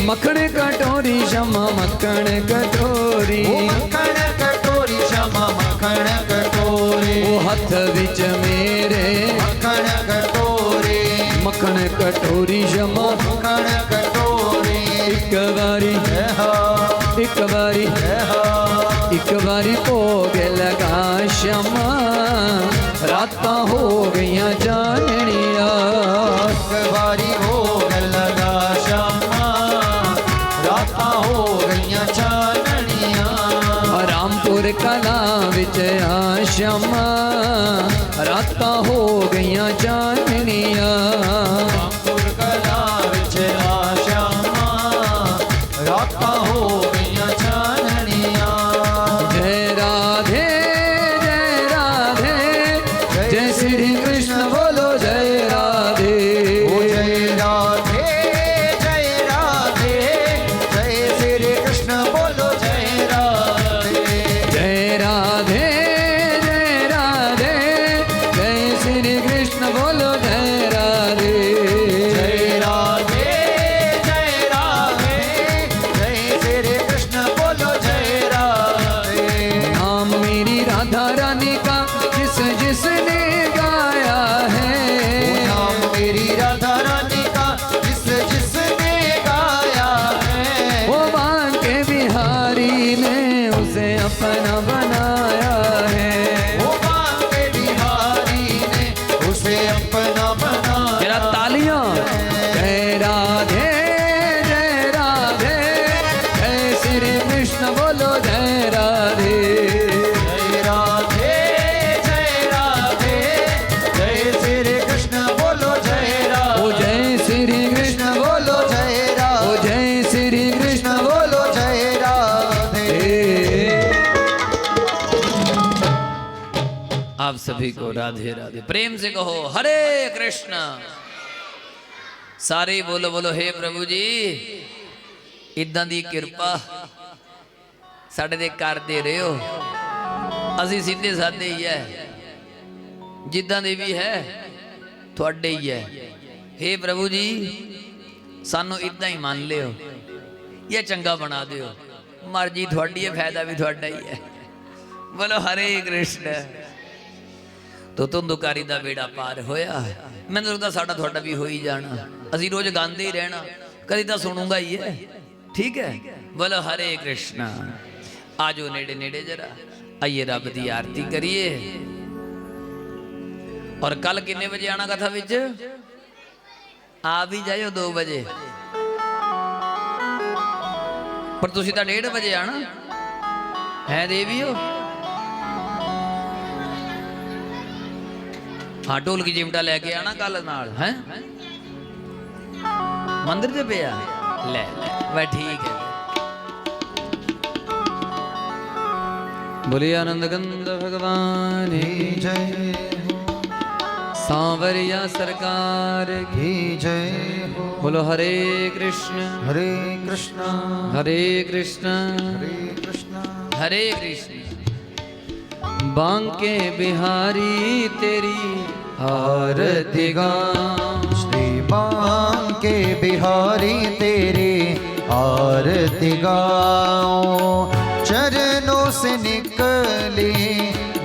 मक्खन कटोरी क्षमा मक्खन कटोरी, ओ मक्खन कटोरी क्षमा मक्खन कटोरी, ओ हथ विच मेरे मक्खन कटोरी, मक्खन कटोरी क्षमा मक्खन कटोरी। एक बारी जय हो एक बारी जय हो एक बारी भोग लगा क्षमा रातां हो गईयां जाननिया, एक बारी भोग लगा क्षमा रातां हो गईयां चानणियां। रामपुर कला विच आश्यामा रातां हो गईयां जाननिया, रामपुर कला विच आशामा रातां हो गईयां चानणियां। जय राधे जय श्री कृष्ण बोलो जय राधे, ओ जय राधे जय राधे जय सभी को राधे राधे। प्रेम से कहो हरे कृष्ण। सारे बोलो बोलो हे प्रभु जी इदां दी किरपा साडे ते करदे रहियो। असीं सीधे साधे ही है, जिद्दां दे भी है तुहाडे ही है। हे प्रभु जी सानू इदां ही मान लियो या चंगा बना दियो, मर्जी थोड़ी है, फायदा भी थोड़ा ही है। बोलो हरे कृष्ण। तो धुंधुकारी दा बेड़ा पार होया। मैनूं लगदा साडा थोड़ा भी हो ही जाना। असीं रोज गांदे ही रहना, कदी तां सुनूंगा ही है। ठीक है, बोलो हरे कृष्ण। आजो नेड़े नेड़े जरा, आइए रब दी आरती करिए। और कल कितने बजे आना कथा विच? आ भी जाओ 2 बजे, पर तुसी तां 1:30 बजे आना है देवियो। हाँ ढोलकी चिमटा लेके आना कल नाल है। मंदिर से पे ले वह ठीक है। बोलिए आनंद गंध भगवान की जय हो, सांवरिया सरकार की जय हो। बोलो हरे कृष्ण हरे कृष्णा हरे कृष्ण हरे कृष्णा हरे कृष्ण। बांके बिहारी तेरी आरती गाऊं, श्री बांके बिहारी तेरी आरती गाऊं। चरणों से निकली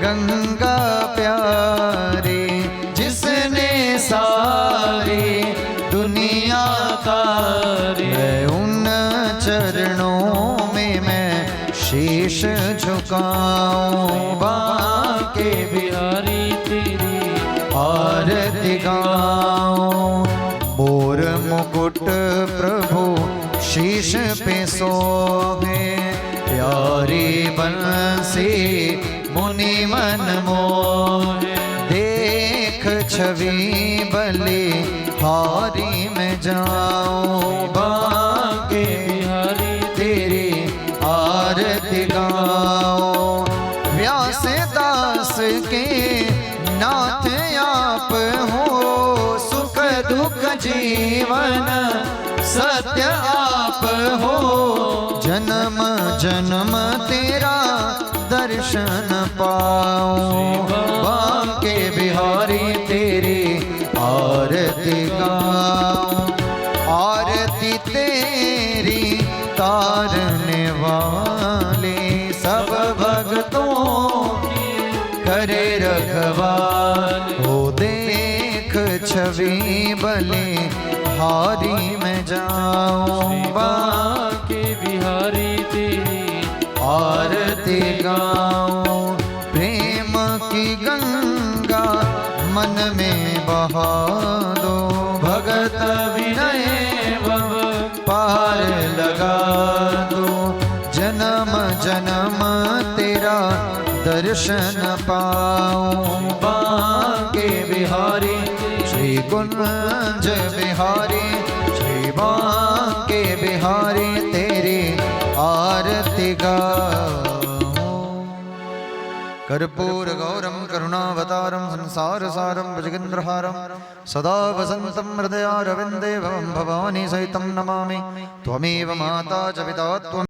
गंगा प्यारी, जिसने सारी दुनिया तारी। मैं उन चरणों में मैं शीश झुकाऊं। बांके बिहारी तेरी आरती गाऊं। मोर मुकुट प्रभु शीश पे सोहे, प्यारी बंसी मुनि मन मोहे। देख छवि बलि हारी में जाऊं। बांके बिहारी तेरी आरती गाऊं। व्यास दास के नाथ आप हो, सुख दुख जीवन सत्य आप हो। जन्म जन्म तेरा दर्शन पाऊं। बांके बिहारी तेरी आरती गाऊं। आरती तेरी तारने वाले, सब भक्तों की करे रखवाल। हो देख छवि बलि हारी में जाऊं। बांके बिहारी तेरी आरती गाऊं। प्रेम की गंगा मन में बहा दो, भगत विनय भव पार लगा दो। जन्म जन्म तेरा दर्शन पाऊं। बांके बिहारी श्री कुंज बिहारी, श्री बांके बिहारी तेरी आरती गाऊं। कर्पूर गौरम करुणावतारम संसार सारम भुजगेन्द्रहारम, सदा वसंतं हृदयारविन्दे भवं भवानी सहितं नमामि। त्वमेव माता च पिता त्वं